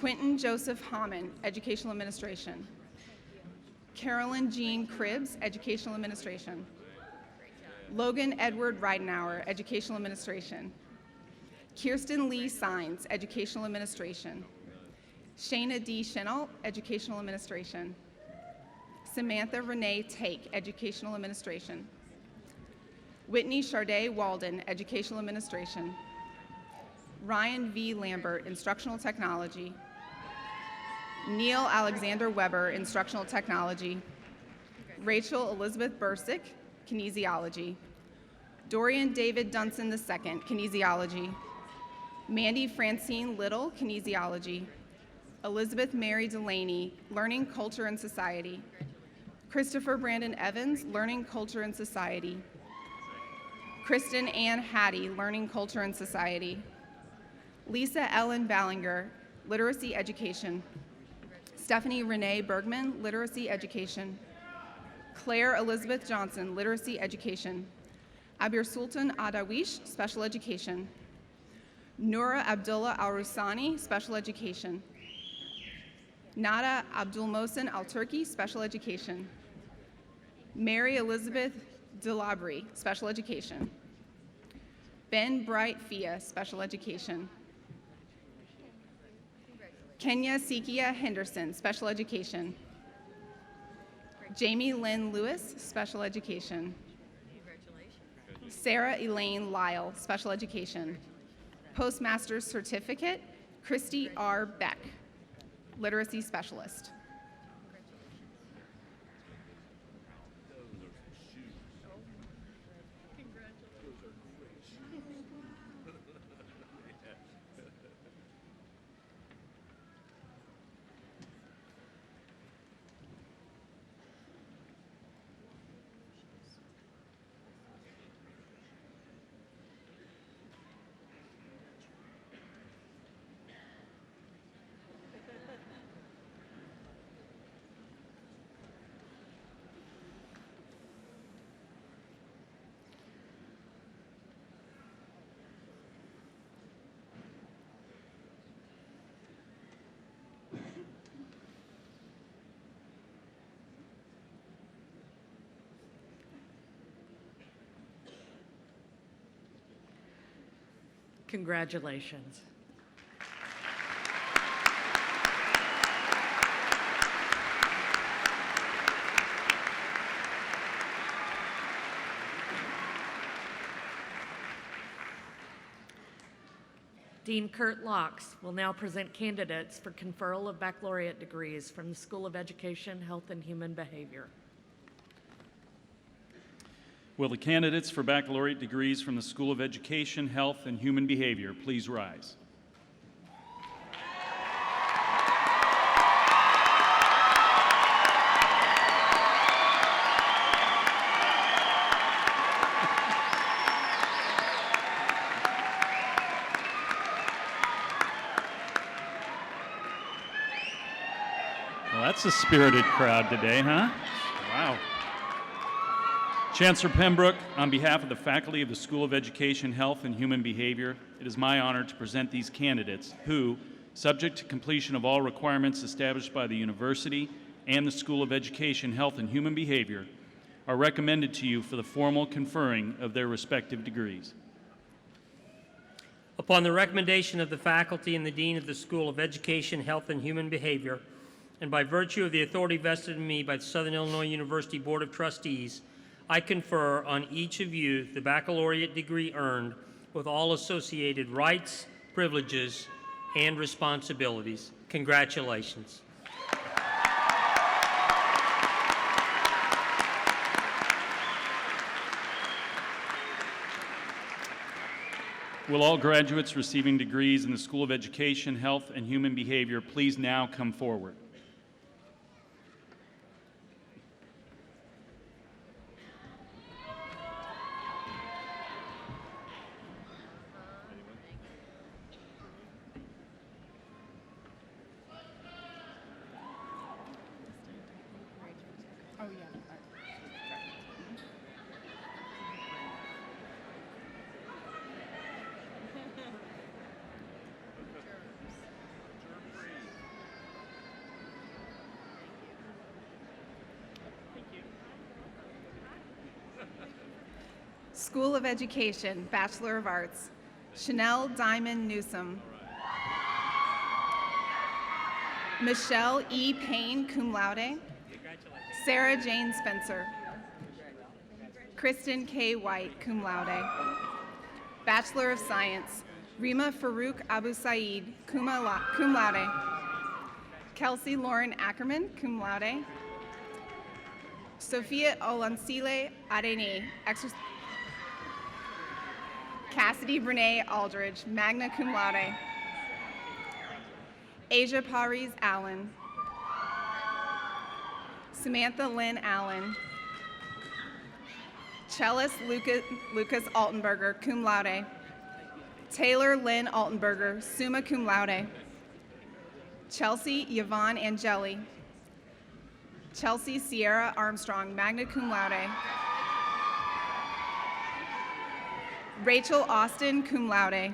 Quentin Joseph Hammond, Educational Administration. Carolyn Jean Cribbs, Educational Administration. Logan Edward Reidenauer, Educational Administration. Kirsten Lee Sines, Educational Administration. Shayna D. Chenault, Educational Administration. Samantha Renee Take, Educational Administration. Whitney Charday Walden, Educational Administration. Ryan V. Lambert, Instructional Technology. Neil Alexander Weber, Instructional Technology. Rachel Elizabeth Bursick, Kinesiology. Dorian David Dunson II, Kinesiology. Mandy Francine Little, Kinesiology. Elizabeth Mary Delaney, Learning, Culture, and Society. Christopher Brandon Evans, Learning, Culture, and Society. Kristen Ann Hattie, Learning, Culture, and Society. Lisa Ellen Ballinger, Literacy Education. Stephanie Renee Bergman, Literacy Education. Claire Elizabeth Johnson, Literacy Education. Abir Sultan Adawish, Special Education. Noura Abdullah Al-Rusani, Special Education. Nada Abdul Mohsen Al-Turki, Special Education. Mary Elizabeth Delabry, Special Education. Ben Bright Fia, Special Education. Kenya Sikia Henderson, Special Education. Jamie Lynn Lewis, Special Education. Sarah Elaine Lyle, Special Education. Postmaster's Certificate, Christy R. Beck, Literacy Specialist. Congratulations. Dean Kurt Locks will now present candidates for conferral of baccalaureate degrees from the School of Education, Health, and Human Behavior. Will the candidates for baccalaureate degrees from the School of Education, Health, and Human Behavior please rise? Well, that's a spirited crowd today, huh? Wow. Chancellor Pembroke, on behalf of the faculty of the School of Education, Health, and Human Behavior, it is my honor to present these candidates who, subject to completion of all requirements established by the university and the School of Education, Health, and Human Behavior, are recommended to you for the formal conferring of their respective degrees. Upon the recommendation of the faculty and the Dean of the School of Education, Health, and Human Behavior, and by virtue of the authority vested in me by the Southern Illinois University Board of Trustees, I confer on each of you the baccalaureate degree earned with all associated rights, privileges, and responsibilities. Congratulations. Will all graduates receiving degrees in the School of Education, Health, and Human Behavior please now come forward? School of Education, Bachelor of Arts, Chanel Diamond Newsom. Michelle E. Payne, cum laude. Sarah Jane Spencer. Kristen K. White, cum laude. Bachelor of Science, Rima Farouk Abu Said, cum laude. Kelsey Lauren Ackerman, cum laude. Sophia Olancile Arene, Cassidy Brene Aldridge, magna cum laude. Asia Paris Allen. Samantha Lynn Allen. Cellist Lucas Altenberger, cum laude. Taylor Lynn Altenberger, summa cum laude. Chelsea Yvonne Angeli. Chelsea Sierra Armstrong, magna cum laude. Rachel Austin, cum laude.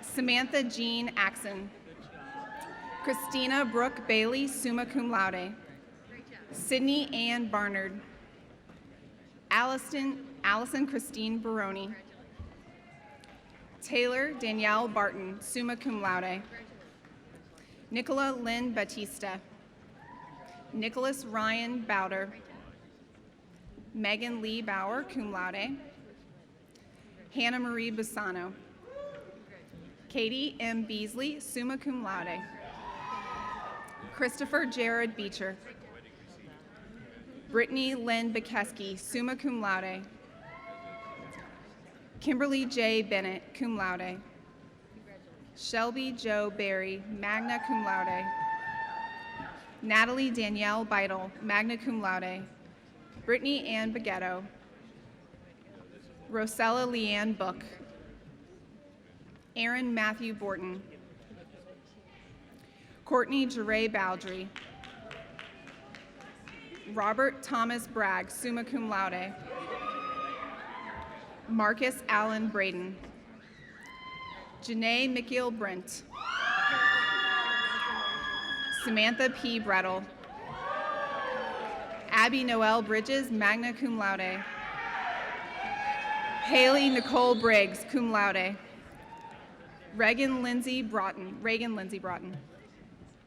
Samantha Jean Axon. Christina Brooke Bailey, summa cum laude. Sydney Ann Barnard. Allison Christine Baroni. Taylor Danielle Barton, summa cum laude. Nicola Lynn Batista. Nicholas Ryan Bowder. Megan Lee Bauer, cum laude. Hannah Marie Bassano. Katie M. Beasley, summa cum laude. Christopher Jared Beecher. Brittany Lynn Bikeski, summa cum laude. Kimberly J. Bennett, cum laude. Shelby Joe Berry, magna cum laude. Natalie Danielle Beidel, magna cum laude. Brittany Ann Bagetto. Rosella Leanne Book. Aaron Matthew Borton. Courtney Jeray Baldry. Robert Thomas Bragg, summa cum laude. Marcus Allen Braden. Janae Mikhail Brent. Samantha P. Brettel. Abby Noel Bridges, magna cum laude. Haley Nicole Briggs, cum laude. Reagan Lindsay Broughton.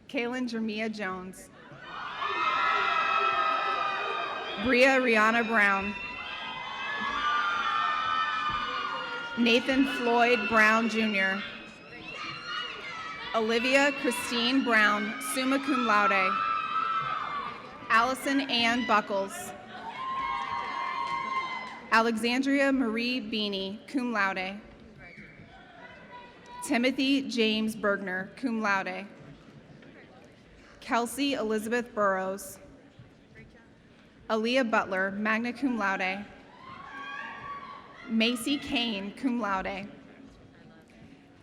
Kaylin Jermia Jones. Bria Rihanna Brown. Nathan Floyd Brown Jr. Olivia Christine Brown, summa cum laude. Allison Ann Buckles. Alexandria Marie Beanie, cum laude. Timothy James Bergner, cum laude. Kelsey Elizabeth Burrows. Aaliyah Butler, magna cum laude. Macy Kane, cum laude.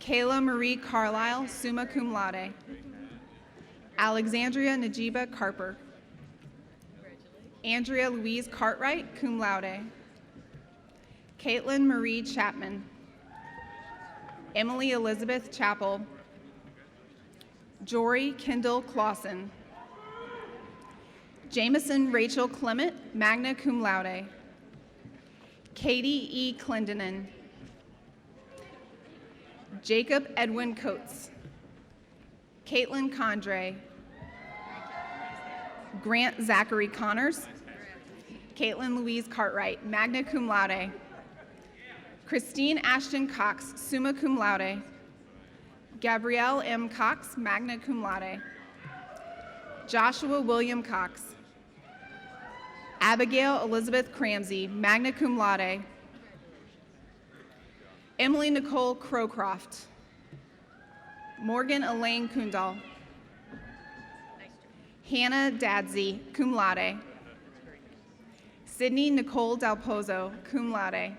Kayla Marie Carlisle, summa cum laude. Alexandria Najiba Carper. Andrea Louise Cartwright, cum laude. Caitlin Marie Chapman. Emily Elizabeth Chappell. Jory Kendall Clausen. Jameson Rachel Clement, magna cum laude. Katie E. Clendenin. Jacob Edwin Coates. Caitlin Condre. Grant Zachary Connors. Caitlin Louise Cartwright, magna cum laude. Christine Ashton Cox, summa cum laude. Gabrielle M. Cox, magna cum laude. Joshua William Cox. Abigail Elizabeth Cramsey, magna cum laude. Emily Nicole Crowcroft. Morgan Elaine Kundal. Hannah Dadsey, cum laude. Sydney Nicole Del Pozo, cum laude.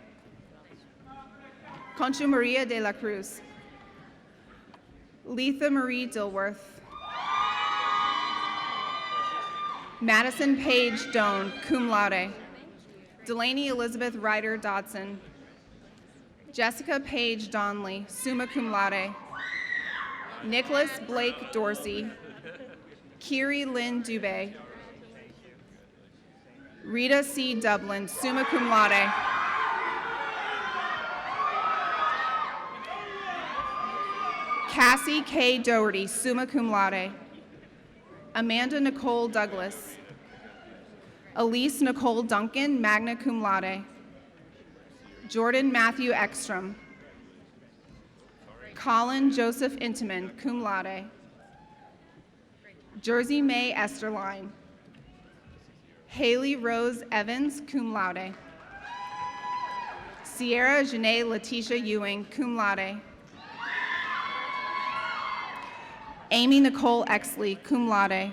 Concha Maria de la Cruz. Letha Marie Dilworth. Madison Paige Doan, cum laude. Delaney Elizabeth Ryder Dodson. Jessica Paige Donnelly, summa cum laude. Nicholas Blake Dorsey. Kiri Lynn Dubé. Rita C. Dublin, summa cum laude. Cassie K. Doherty, summa cum laude. Amanda Nicole Douglas. Elise Nicole Duncan, magna cum laude. Jordan Matthew Ekstrom. Colin Joseph Intiman, cum laude. Jersey May Esterline. Haley Rose Evans, cum laude. Sierra Janae Letitia Ewing, cum laude. Amy Nicole Exley, cum laude.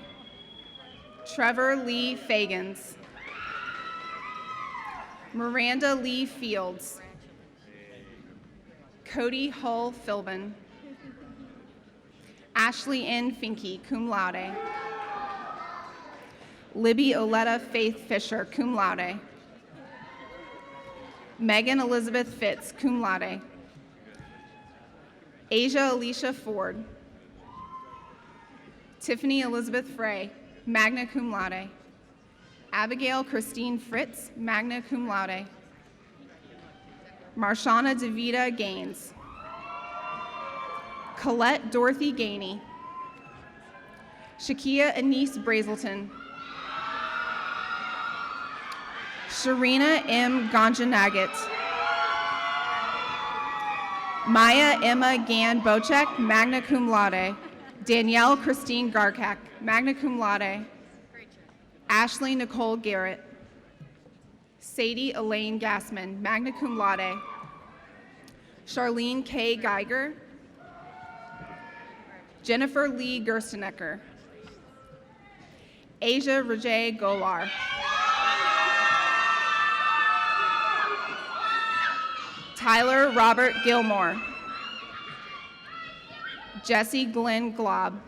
Trevor Lee Fagans. Miranda Lee Fields. Cody Hull Philbin. Ashley N. Finke, cum laude. Libby Oletta Faith Fisher, cum laude. Megan Elizabeth Fitz, cum laude. Asia Alicia Ford. Tiffany Elizabeth Frey, magna cum laude. Abigail Christine Fritz, magna cum laude. Marshana Davida Gaines. Colette Dorothy Gainey. Shakia Anise Brazelton. Sharina M. Ganjanagat. Maya Emma Gan Bocek, magna cum laude. Danielle Christine Garkak, magna cum laude. Ashley Nicole Garrett. Sadie Elaine Gassman, magna cum laude. Charlene K. Geiger. Jennifer Lee Gerstenecker. Asia Rajay Golar. Tyler Robert Gilmore. Jesse Glenn Glob.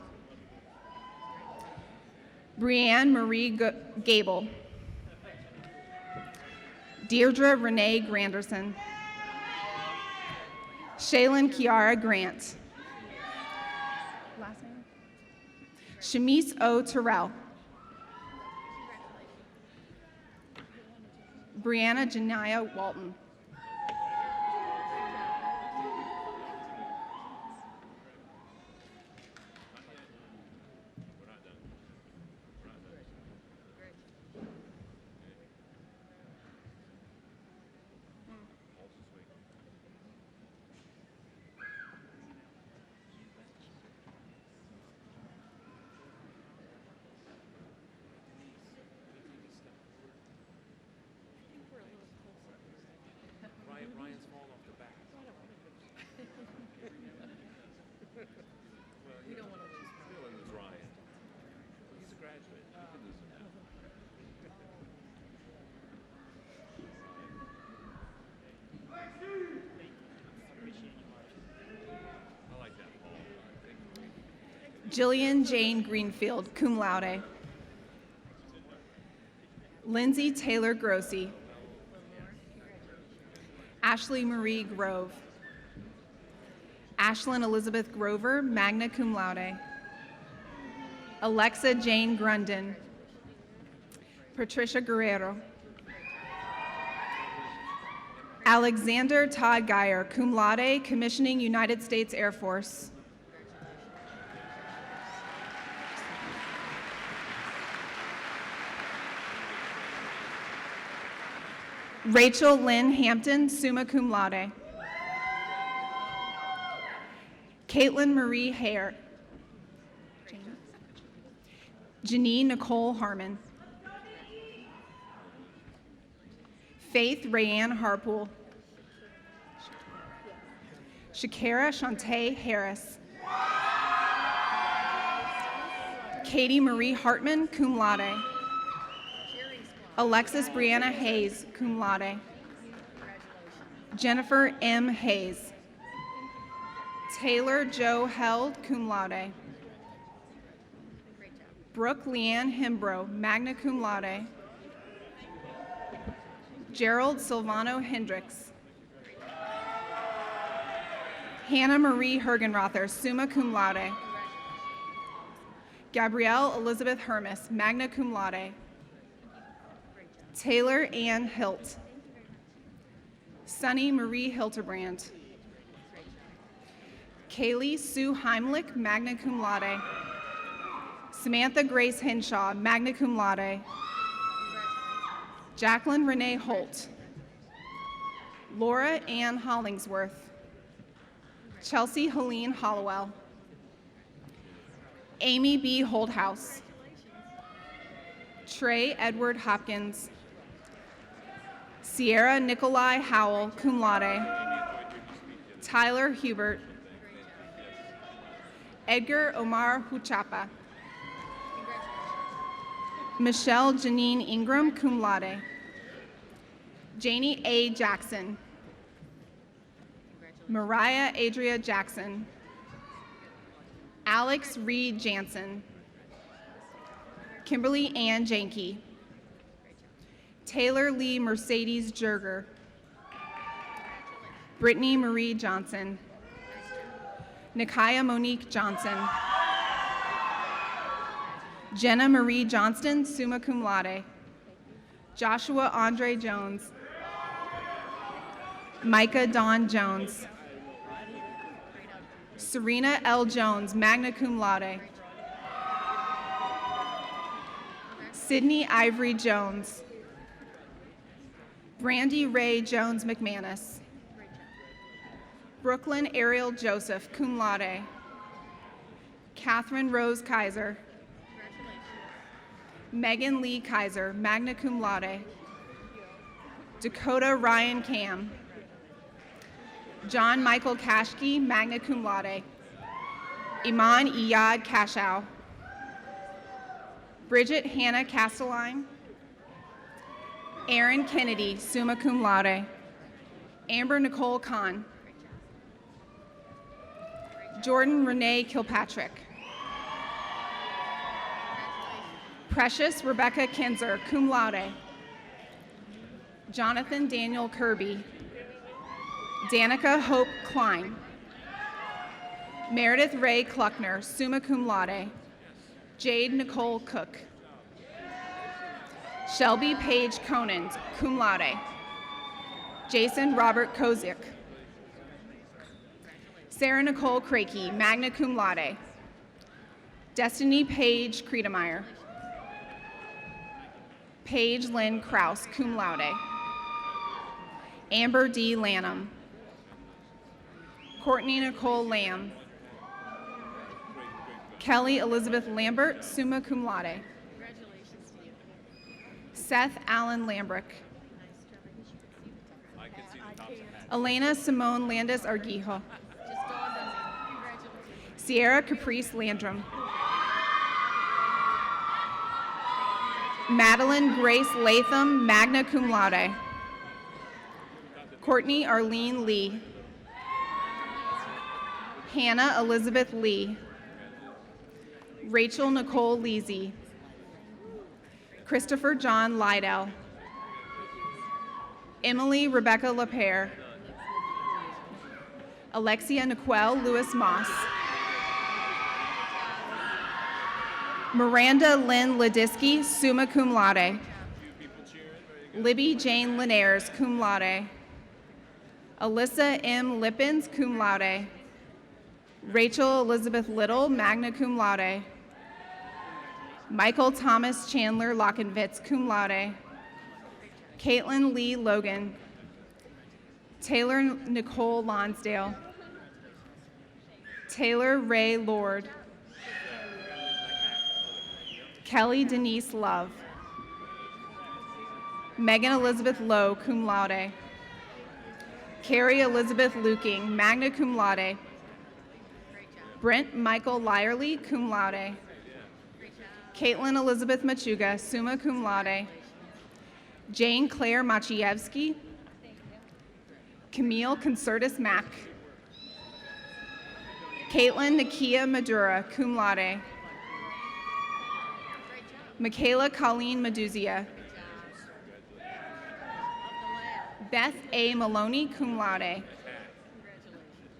Brianne Marie Gable. Deirdre Renee Granderson. Shaylin Kiara Grant. Last name? Shamice O. Terrell. Brianna Janaya Walton. Jillian Jane Greenfield, cum laude. Lindsay Taylor Grossi. Ashley Marie Grove. Ashlyn Elizabeth Grover, magna cum laude. Alexa Jane Grunden. Patricia Guerrero. Alexander Todd Geyer, cum laude, commissioning United States Air Force. Rachel Lynn Hampton, summa cum laude. Caitlin Marie Hare. Janine Nicole Harmon. Faith Rayanne Harpool. Shakira Shantae Harris. Katie Marie Hartman, cum laude. Alexis Brianna Hayes, cum laude. Jennifer M. Hayes. Taylor Joe Held, cum laude. Brooke Leanne Himbro, magna cum laude. Gerald Silvano Hendricks. Hannah Marie Hergenrother, summa cum laude. Gabrielle Elizabeth Hermes, magna cum laude. Taylor Ann Hilt. Sunny Marie Hilterbrand. Kaylee Sue Heimlich, magna cum laude. Samantha Grace Henshaw, magna cum laude. Jacqueline Renee Holt. Laura Ann Hollingsworth. Chelsea Helene Hollowell. Amy B. Holdhouse. Trey Edward Hopkins. Sierra Nikolai Howell, cum laude. Tyler Hubert. Edgar Omar Huchapa. Michelle Janine Ingram, cum laude. Janie A. Jackson. Mariah Adria Jackson. Alex Reed Jansen. Kimberly Ann Janke. Taylor Lee Mercedes Jerger. Brittany Marie Johnson. Nikaya Monique Johnson. Jenna Marie Johnston, summa cum laude. Joshua Andre Jones. Micah Dawn Jones. Serena L. Jones, magna cum laude. Sydney Ivory Jones. Brandy Ray Jones McManus. Brooklyn Ariel Joseph, cum laude. Catherine Rose Kaiser. Megan Lee Kaiser, magna cum laude. Dakota Ryan Cam. John Michael Kashke, magna cum laude. Iman Iyad Kashow. Bridget Hannah Castelline. Aaron Kennedy, summa cum laude. Amber Nicole Kahn. Jordan Renee Kilpatrick. Precious Rebecca Kinzer, cum laude. Jonathan Daniel Kirby. Danica Hope Klein. Meredith Ray Kluckner, summa cum laude. Jade Nicole Cook. Shelby Paige Conant, cum laude. Jason Robert Kozik. Sarah Nicole Krakey, magna cum laude. Destiny Paige Credemeyer. Paige Lynn Kraus, cum laude. Amber D. Lanham. Courtney Nicole Lamb. Kelly Elizabeth Lambert, summa cum laude. Seth Allen Lambrick. Elena Simone Landis Arguijo. Sierra Caprice Landrum. Madeline Grace Latham, magna cum laude. Courtney Arlene Lee. Hannah Elizabeth Lee. Rachel Nicole Leasy. Christopher John Lydell. Emily Rebecca LaPere. Alexia Nicole Lewis Moss. Miranda Lynn Ladisky, summa cum laude. Libby Jane Linares, cum laude. Alyssa M. Lippens, cum laude. Rachel Elizabeth Little, magna cum laude. Michael Thomas Chandler Lockenwitz, cum laude. Caitlin Lee Logan. Taylor Nicole Lonsdale. Taylor Ray Lord. Kelly Denise Love. Megan Elizabeth Lowe, cum laude. Carrie Elizabeth Luking, magna cum laude. Brent Michael Lyerly, cum laude. Caitlin Elizabeth Machuga, summa cum laude. Jane Claire Maciejewski. Camille Concertus Mack. Caitlin Nakia Madura, cum laude. Michaela Colleen Meduzia. Beth A. Maloney, cum laude.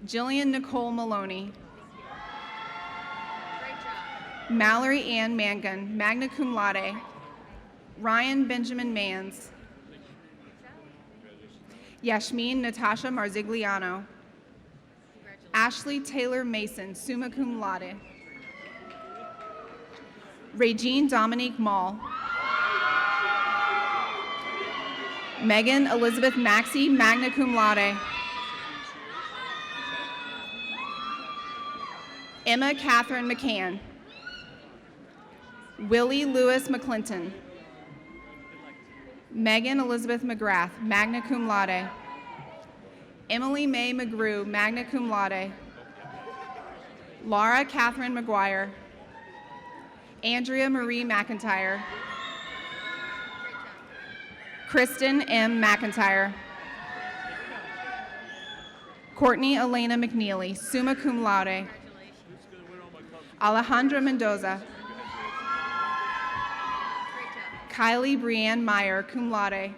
Jillian Nicole Maloney. Mallory Ann Mangan, magna cum laude. Ryan Benjamin Mans. Yashmin Natasha Marzigliano. Ashley Taylor Mason, summa cum laude. Regine Dominique Mall. Megan Elizabeth Maxey, magna cum laude. Emma Catherine McCann. Willie Lewis McClinton. Megan Elizabeth McGrath, magna cum laude. Emily Mae McGrew, magna cum laude. Laura Catherine McGuire. Andrea Marie McIntyre. Kristen M. McIntyre. Courtney Elena McNeely, summa cum laude. Alejandra Mendoza. Kylie Brianne Meyer, cum laude.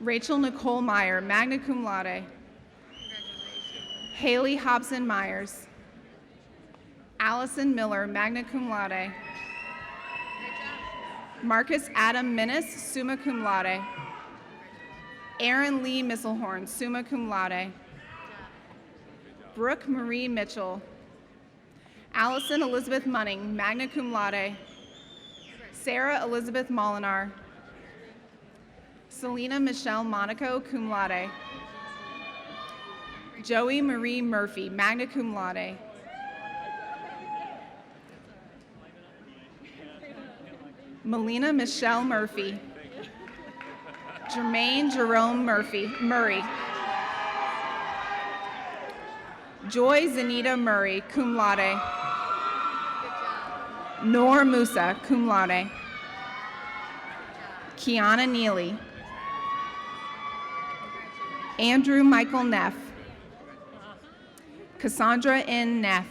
Rachel Nicole Meyer, magna cum laude. Haley Hobson Myers. Allison Miller, magna cum laude. Marcus Adam Minnis, summa cum laude. Aaron Lee Misselhorn, summa cum laude. Brooke Marie Mitchell. Allison Elizabeth Munning, magna cum laude. Sarah Elizabeth Molinar. Selena Michelle Monaco, cum laude. Joey Marie Murphy, magna cum laude. Melina Michelle Murphy. Jermaine Jerome Murray. Joy Zanita Murray, cum laude. Noor Musa, cum laude. Kiana Neely. Andrew Michael Neff. Cassandra N. Neff.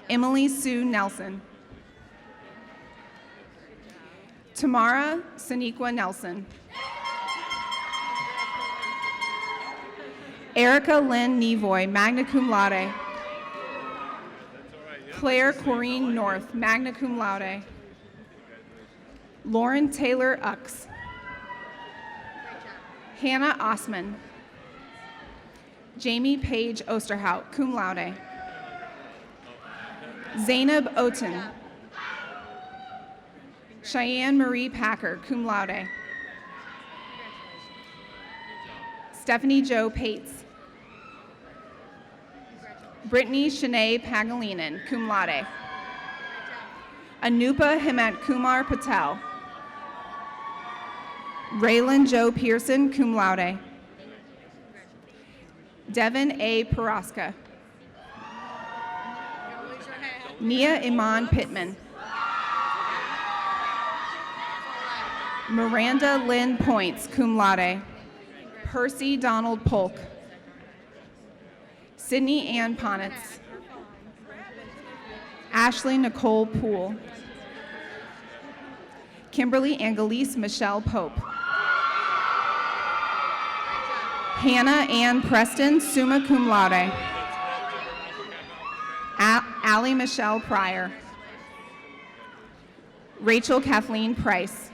Emily Sue Nelson. Tamara Saniqua Nelson. Erica Lynn Nevoy, magna cum laude. Claire Corrine North, magna cum laude. Lauren Taylor Ux. Hannah Osman. Jamie Page Osterhout, cum laude. Zainab Oten. Cheyenne Marie Packer, cum laude. Stephanie Jo Pates. Brittany Shanae Pagalinen, cum laude. Anupa Hemant Kumar Patel. Raylan Joe Pearson, cum laude. Devin A. Paraska. Nia Iman Pittman. Miranda Lynn Points, cum laude. Percy Donald Polk. Sydney Ann Ponitz. Ashley Nicole Poole. Kimberly Angelise Michelle Pope. Hannah Ann Preston, summa cum laude. Allie Michelle Pryor. Rachel Kathleen Price.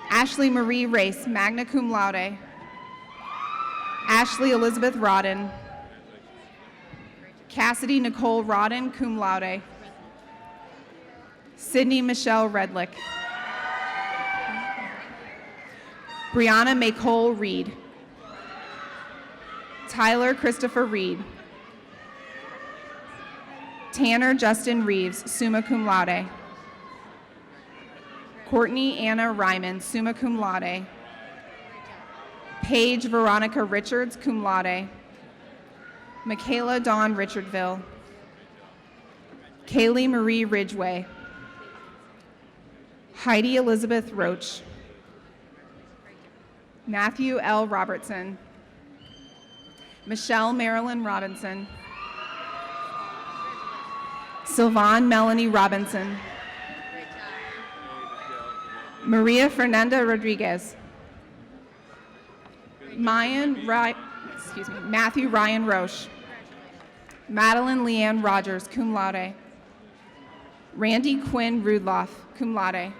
Ashley Marie Race, magna cum laude. Ashley Elizabeth Rodden. Cassidy Nicole Rodden, cum laude. Sydney Michelle Redlick. Brianna Maycole Reed. Tyler Christopher Reed. Tanner Justin Reeves, summa cum laude. Courtney Anna Ryman, summa cum laude. Paige Veronica Richards, cum laude. Michaela Dawn Richardville. Kaylee Marie Ridgway. Heidi Elizabeth Roach. Matthew L. Robertson. Michelle Marilyn Robinson. Sylvan Melanie Robinson. Maria Fernanda Rodriguez. Matthew Ryan Roche. Madeline Leanne Rogers, cum laude. Randy Quinn Rudloff, cum laude.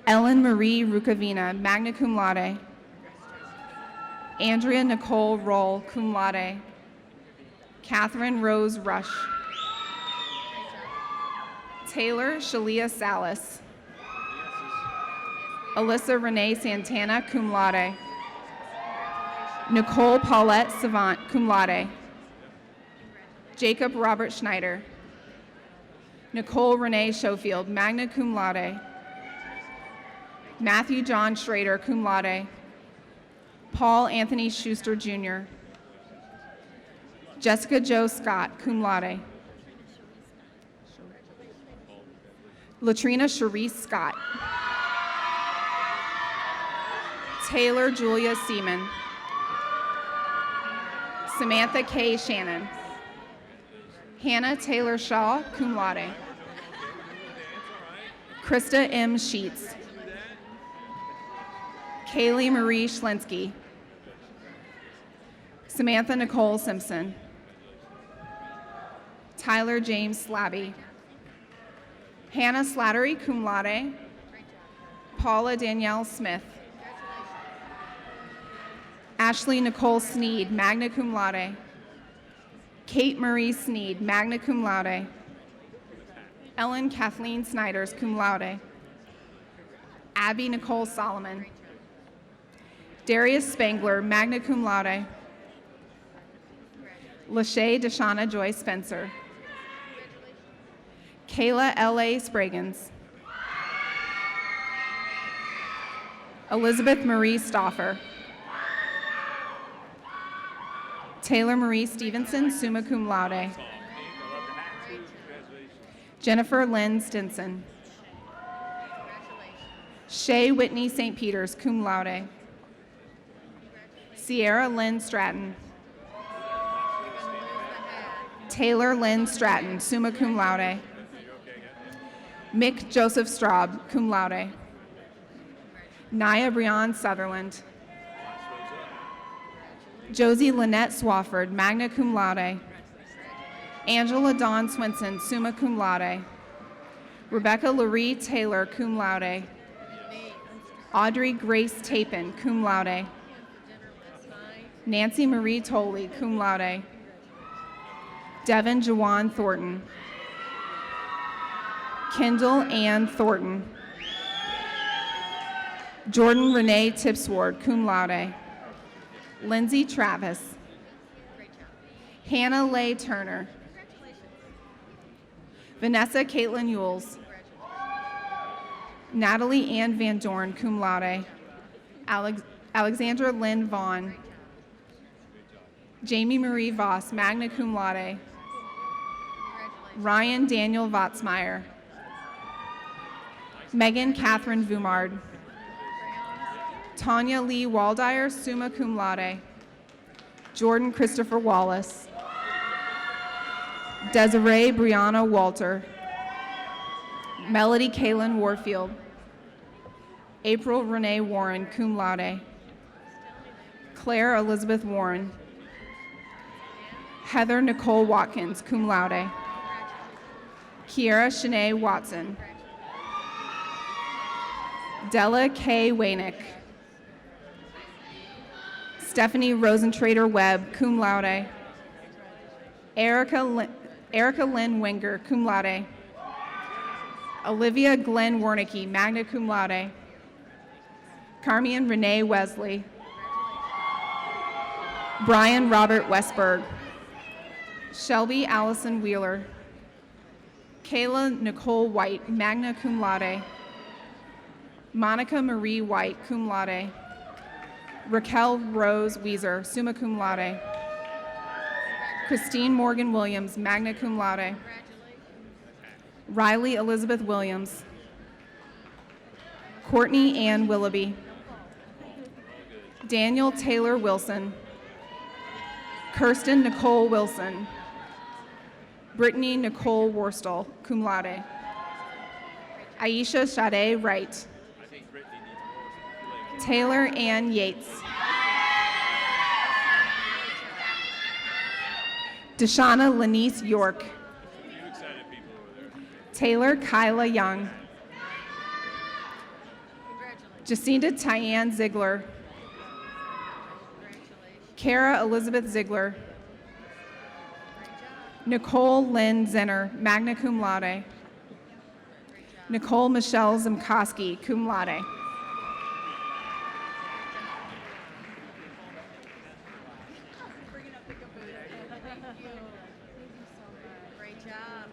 Ellen Marie Rukavina, magna cum laude. Andrea Nicole Roll, cum laude. Catherine Rose Rush. Taylor Shalia Salas. Alyssa Renee Santana, cum laude. Nicole Paulette Savant, cum laude. Jacob Robert Schneider. Nicole Renee Schofield, magna cum laude. Matthew John Schrader, cum laude. Paul Anthony Schuster Jr. Jessica Jo Scott, cum laude. Latrina Cherise Scott. Taylor Julia Seaman. Samantha K. Shannon. Hannah Taylor Shaw, cum laude. Krista M. Sheets. Kaylee Marie Schlinsky. Samantha Nicole Simpson. Tyler James Slabby. Hannah Slattery, cum laude. Paula Danielle Smith. Ashley Nicole Sneed, magna cum laude. Kate Marie Sneed, magna cum laude. Ellen Kathleen Snyders, cum laude. Abby Nicole Solomon. Darius Spangler, magna cum laude. Lachey Deshauna Joy Spencer. Kayla L.A. Spraggins. Elizabeth Marie Stauffer. Taylor Marie Stevenson, summa cum laude. Jennifer Lynn Stinson. Shay Whitney St. Peters, cum laude. Sierra Lynn Stratton. Taylor Lynn Stratton, summa cum laude. Mick Joseph Straub, cum laude. Naya Breon Sutherland. Josie Lynette Swafford, magna cum laude. Angela Dawn Swinson, summa cum laude. Rebecca Laurie Taylor, cum laude. Audrey Grace Tapin, cum laude. Nancy Marie Tolley, cum laude. Devin Jawan Thornton. Kendall Ann Thornton. Jordan Renee Tipsward, cum laude. Lindsay Travis. Hannah Leigh Turner. Vanessa Caitlin Yules. Natalie Ann Van Dorn, cum laude. Alexandra Lynn Vaughn. Jamie Marie Voss, magna cum laude. Ryan Daniel Votsmeyer. Megan Catherine Vumard. Tanya Lee Waldire, summa cum laude. Jordan Christopher Wallace. Desiree Brianna Walter. Melody Kaylin Warfield. April Renee Warren, cum laude. Claire Elizabeth Warren. Heather Nicole Watkins, cum laude. Kiera Shanae Watson. Della K. Waynick. Stephanie Rosentrader Webb, cum laude. Erica Lynn Wenger, cum laude. Olivia Glenn Wernicke, magna cum laude. Carmian Renee Wesley. Brian Robert Westberg. Shelby Allison Wheeler. Kayla Nicole White, magna cum laude. Monica Marie White, cum laude. Raquel Rose Weiser, summa cum laude. Christine Morgan Williams, magna cum laude. Riley Elizabeth Williams. Courtney Ann Willoughby. Daniel Taylor Wilson. Kirsten Nicole Wilson. Brittany Nicole Worstel, cum laude. Aisha Sade Wright. Taylor Ann Yates. Deshauna Lanice York. Taylor Kyla Young. Jacinta Tyann Ziegler. Kara Elizabeth Ziegler. Nicole Lynn Zenner, magna cum laude. Nicole Michelle Zimkowski, cum laude. Great job.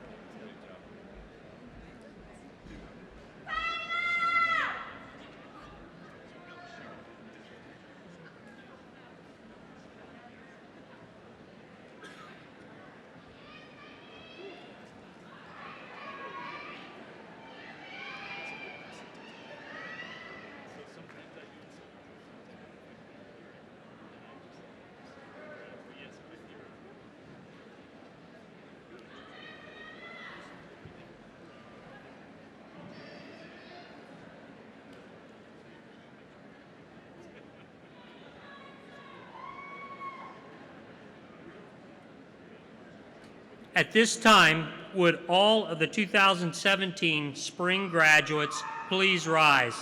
At this time, would all of the 2017 spring graduates please rise?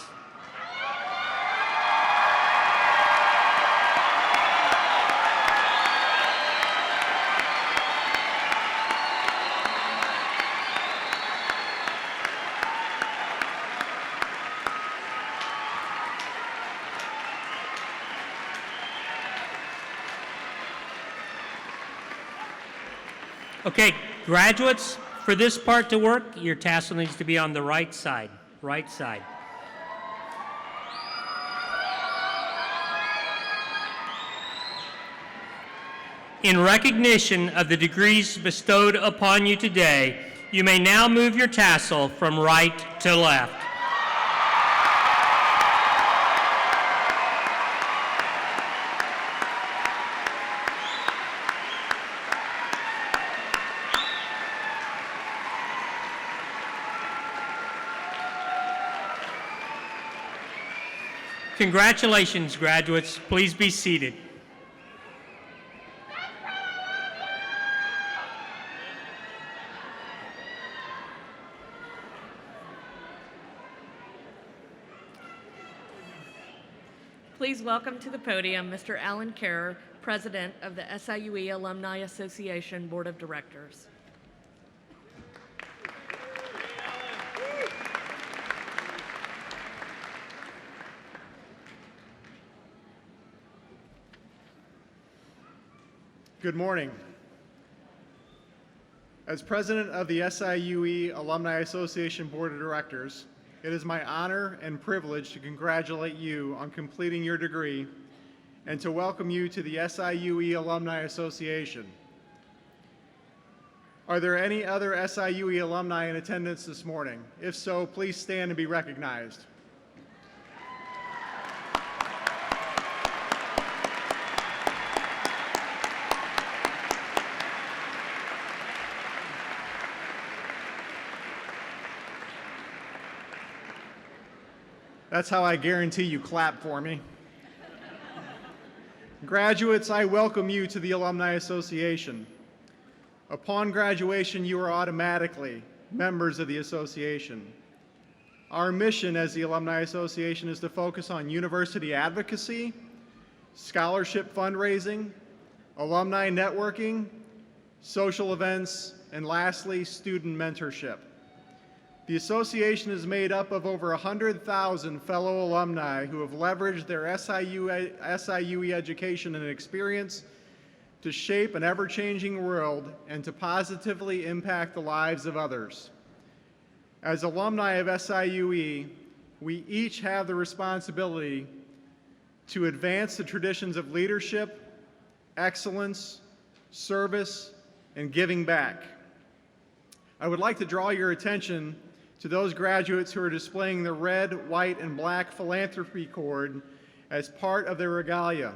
Okay, graduates, for this part to work, your tassel needs to be on the right side, right side. In recognition of the degrees bestowed upon you today, you may now move your tassel from right to left. Congratulations, graduates. Please be seated. Please welcome to the podium Mr. Alan Kerr, President of the SIUE Alumni Association Board of Directors. Good morning. As president of the SIUE Alumni Association Board of Directors, it is my honor and privilege to congratulate you on completing your degree and to welcome you to the SIUE Alumni Association. Are there any other SIUE alumni in attendance this morning? If so, please stand and be recognized. That's how I guarantee you clap for me. Graduates, I welcome you to the Alumni Association. Upon graduation, you are automatically members of the association. Our mission as the Alumni Association is to focus on university advocacy, scholarship fundraising, alumni networking, social events, and lastly, student mentorship. The association is made up of over 100,000 fellow alumni who have leveraged their SIUE education and experience to shape an ever-changing world and to positively impact the lives of others. As alumni of SIUE, we each have the responsibility to advance the traditions of leadership, excellence, service, and giving back. I would like to draw your attention to those graduates who are displaying the red, white, and black philanthropy cord as part of their regalia.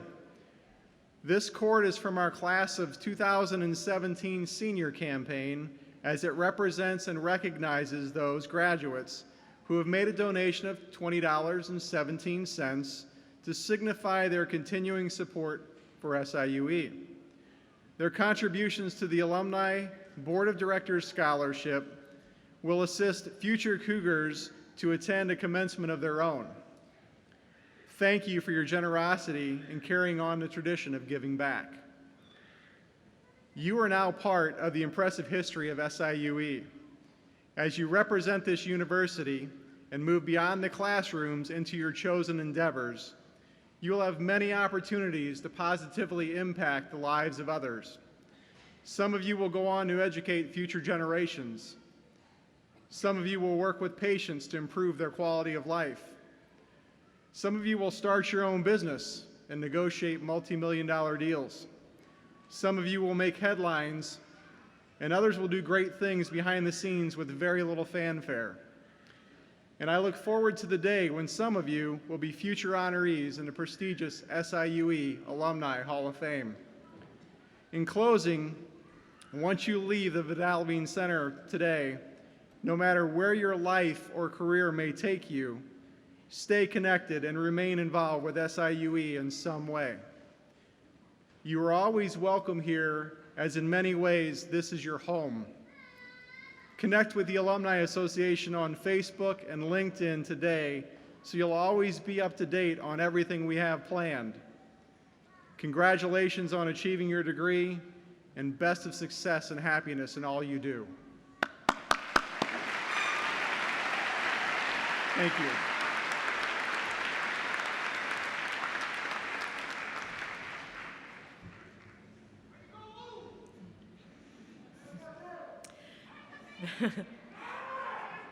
This cord is from our class of 2017 senior campaign, as it represents and recognizes those graduates who have made a donation of $20.17 to signify their continuing support for SIUE. Their contributions to the Alumni Board of Directors Scholarship will assist future Cougars to attend a commencement of their own. Thank you for your generosity in carrying on the tradition of giving back. You are now part of the impressive history of SIUE. As you represent this university and move beyond the classrooms into your chosen endeavors, you will have many opportunities to positively impact the lives of others. Some of you will go on to educate future generations. Some of you will work with patients to improve their quality of life. Some of you will start your own business and negotiate multi-million-dollar deals. Some of you will make headlines, and others will do great things behind the scenes with very little fanfare. And I look forward to the day when some of you will be future honorees in the prestigious SIUE Alumni Hall of Fame. In closing, once you leave the Vidal Center today, no matter where your life or career may take you, stay connected and remain involved with SIUE in some way. You are always welcome here, as in many ways this is your home. Connect with the Alumni Association on Facebook and LinkedIn today so you'll always be up to date on everything we have planned. Congratulations on achieving your degree, and best of success and happiness in all you do. Thank you.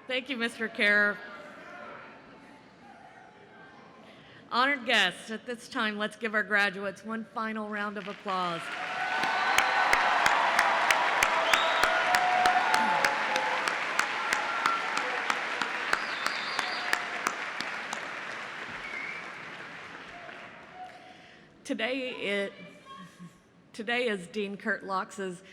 Thank you, Mr. Kerr. Honored guests, at this time, let's give our graduates one final round of applause. Today is Dean Kurt Lox's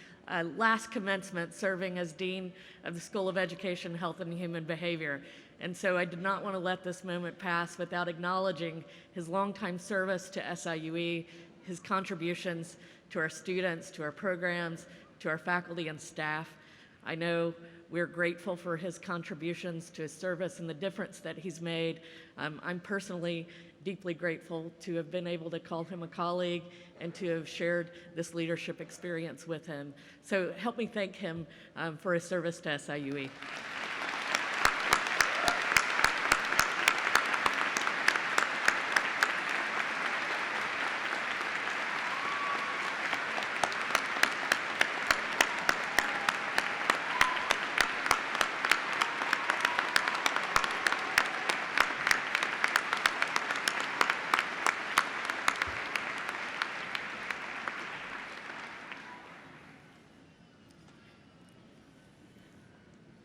last commencement serving as Dean of the School of Education, Health, and Human Behavior. And so I did not want to let this moment pass without acknowledging his longtime service to SIUE, his contributions to our students, to our programs, to our faculty and staff. I know we're grateful for his contributions to his service and the difference that he's made. I'm personally deeply grateful to have been able to call him a colleague and to have shared this leadership experience with him. So help me thank him for his service to SIUE.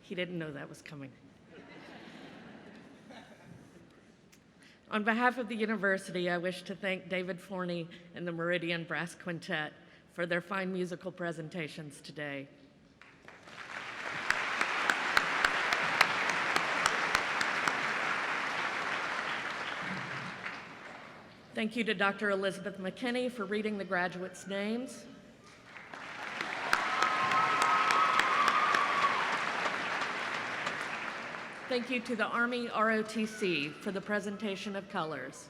He didn't know that was coming. On behalf of the university, I wish to thank David Forney and the Meridian Brass Quintet for their fine musical presentations today. Thank you to Dr. Elizabeth McKinney for reading the graduates' names. Thank you to the Army ROTC for the presentation of colors.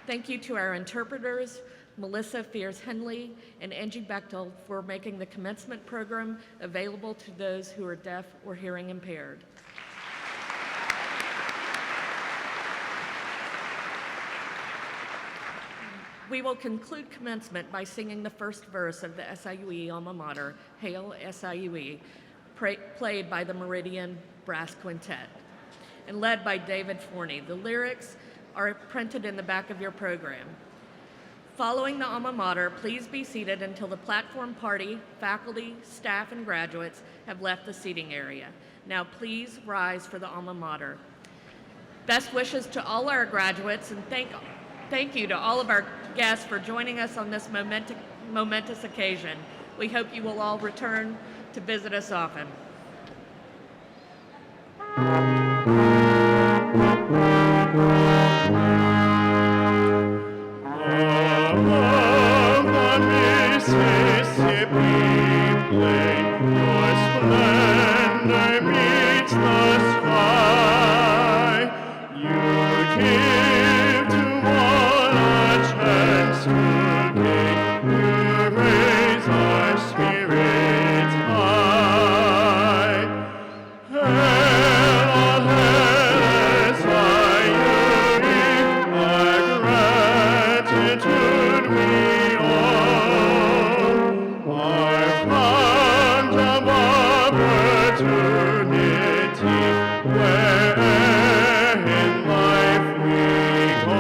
Thank you to our interpreters, Melissa Fears-Henley and Angie Bechtel, for making the commencement program available to those who are deaf or hearing impaired. We will conclude commencement by singing the first verse of the SIUE alma mater, Hail SIUE, played by the Meridian Brass Quintet and led by David Forney. The lyrics are printed in the back of your program. Following the alma mater, please be seated until the platform party, faculty, staff, and graduates have left the seating area. Now please rise for the alma mater. Best wishes to all our graduates, and thank you to all of our guests for joining us on this momentous occasion. We hope you will all return to visit us often. Above the Mississippi plain, your splendor meets the sky. You give to all a chance to gain. You raise our spirits high. Hail, all hail, SIUE, our gratitude we owe. Our fount of opportunity, where in life we go.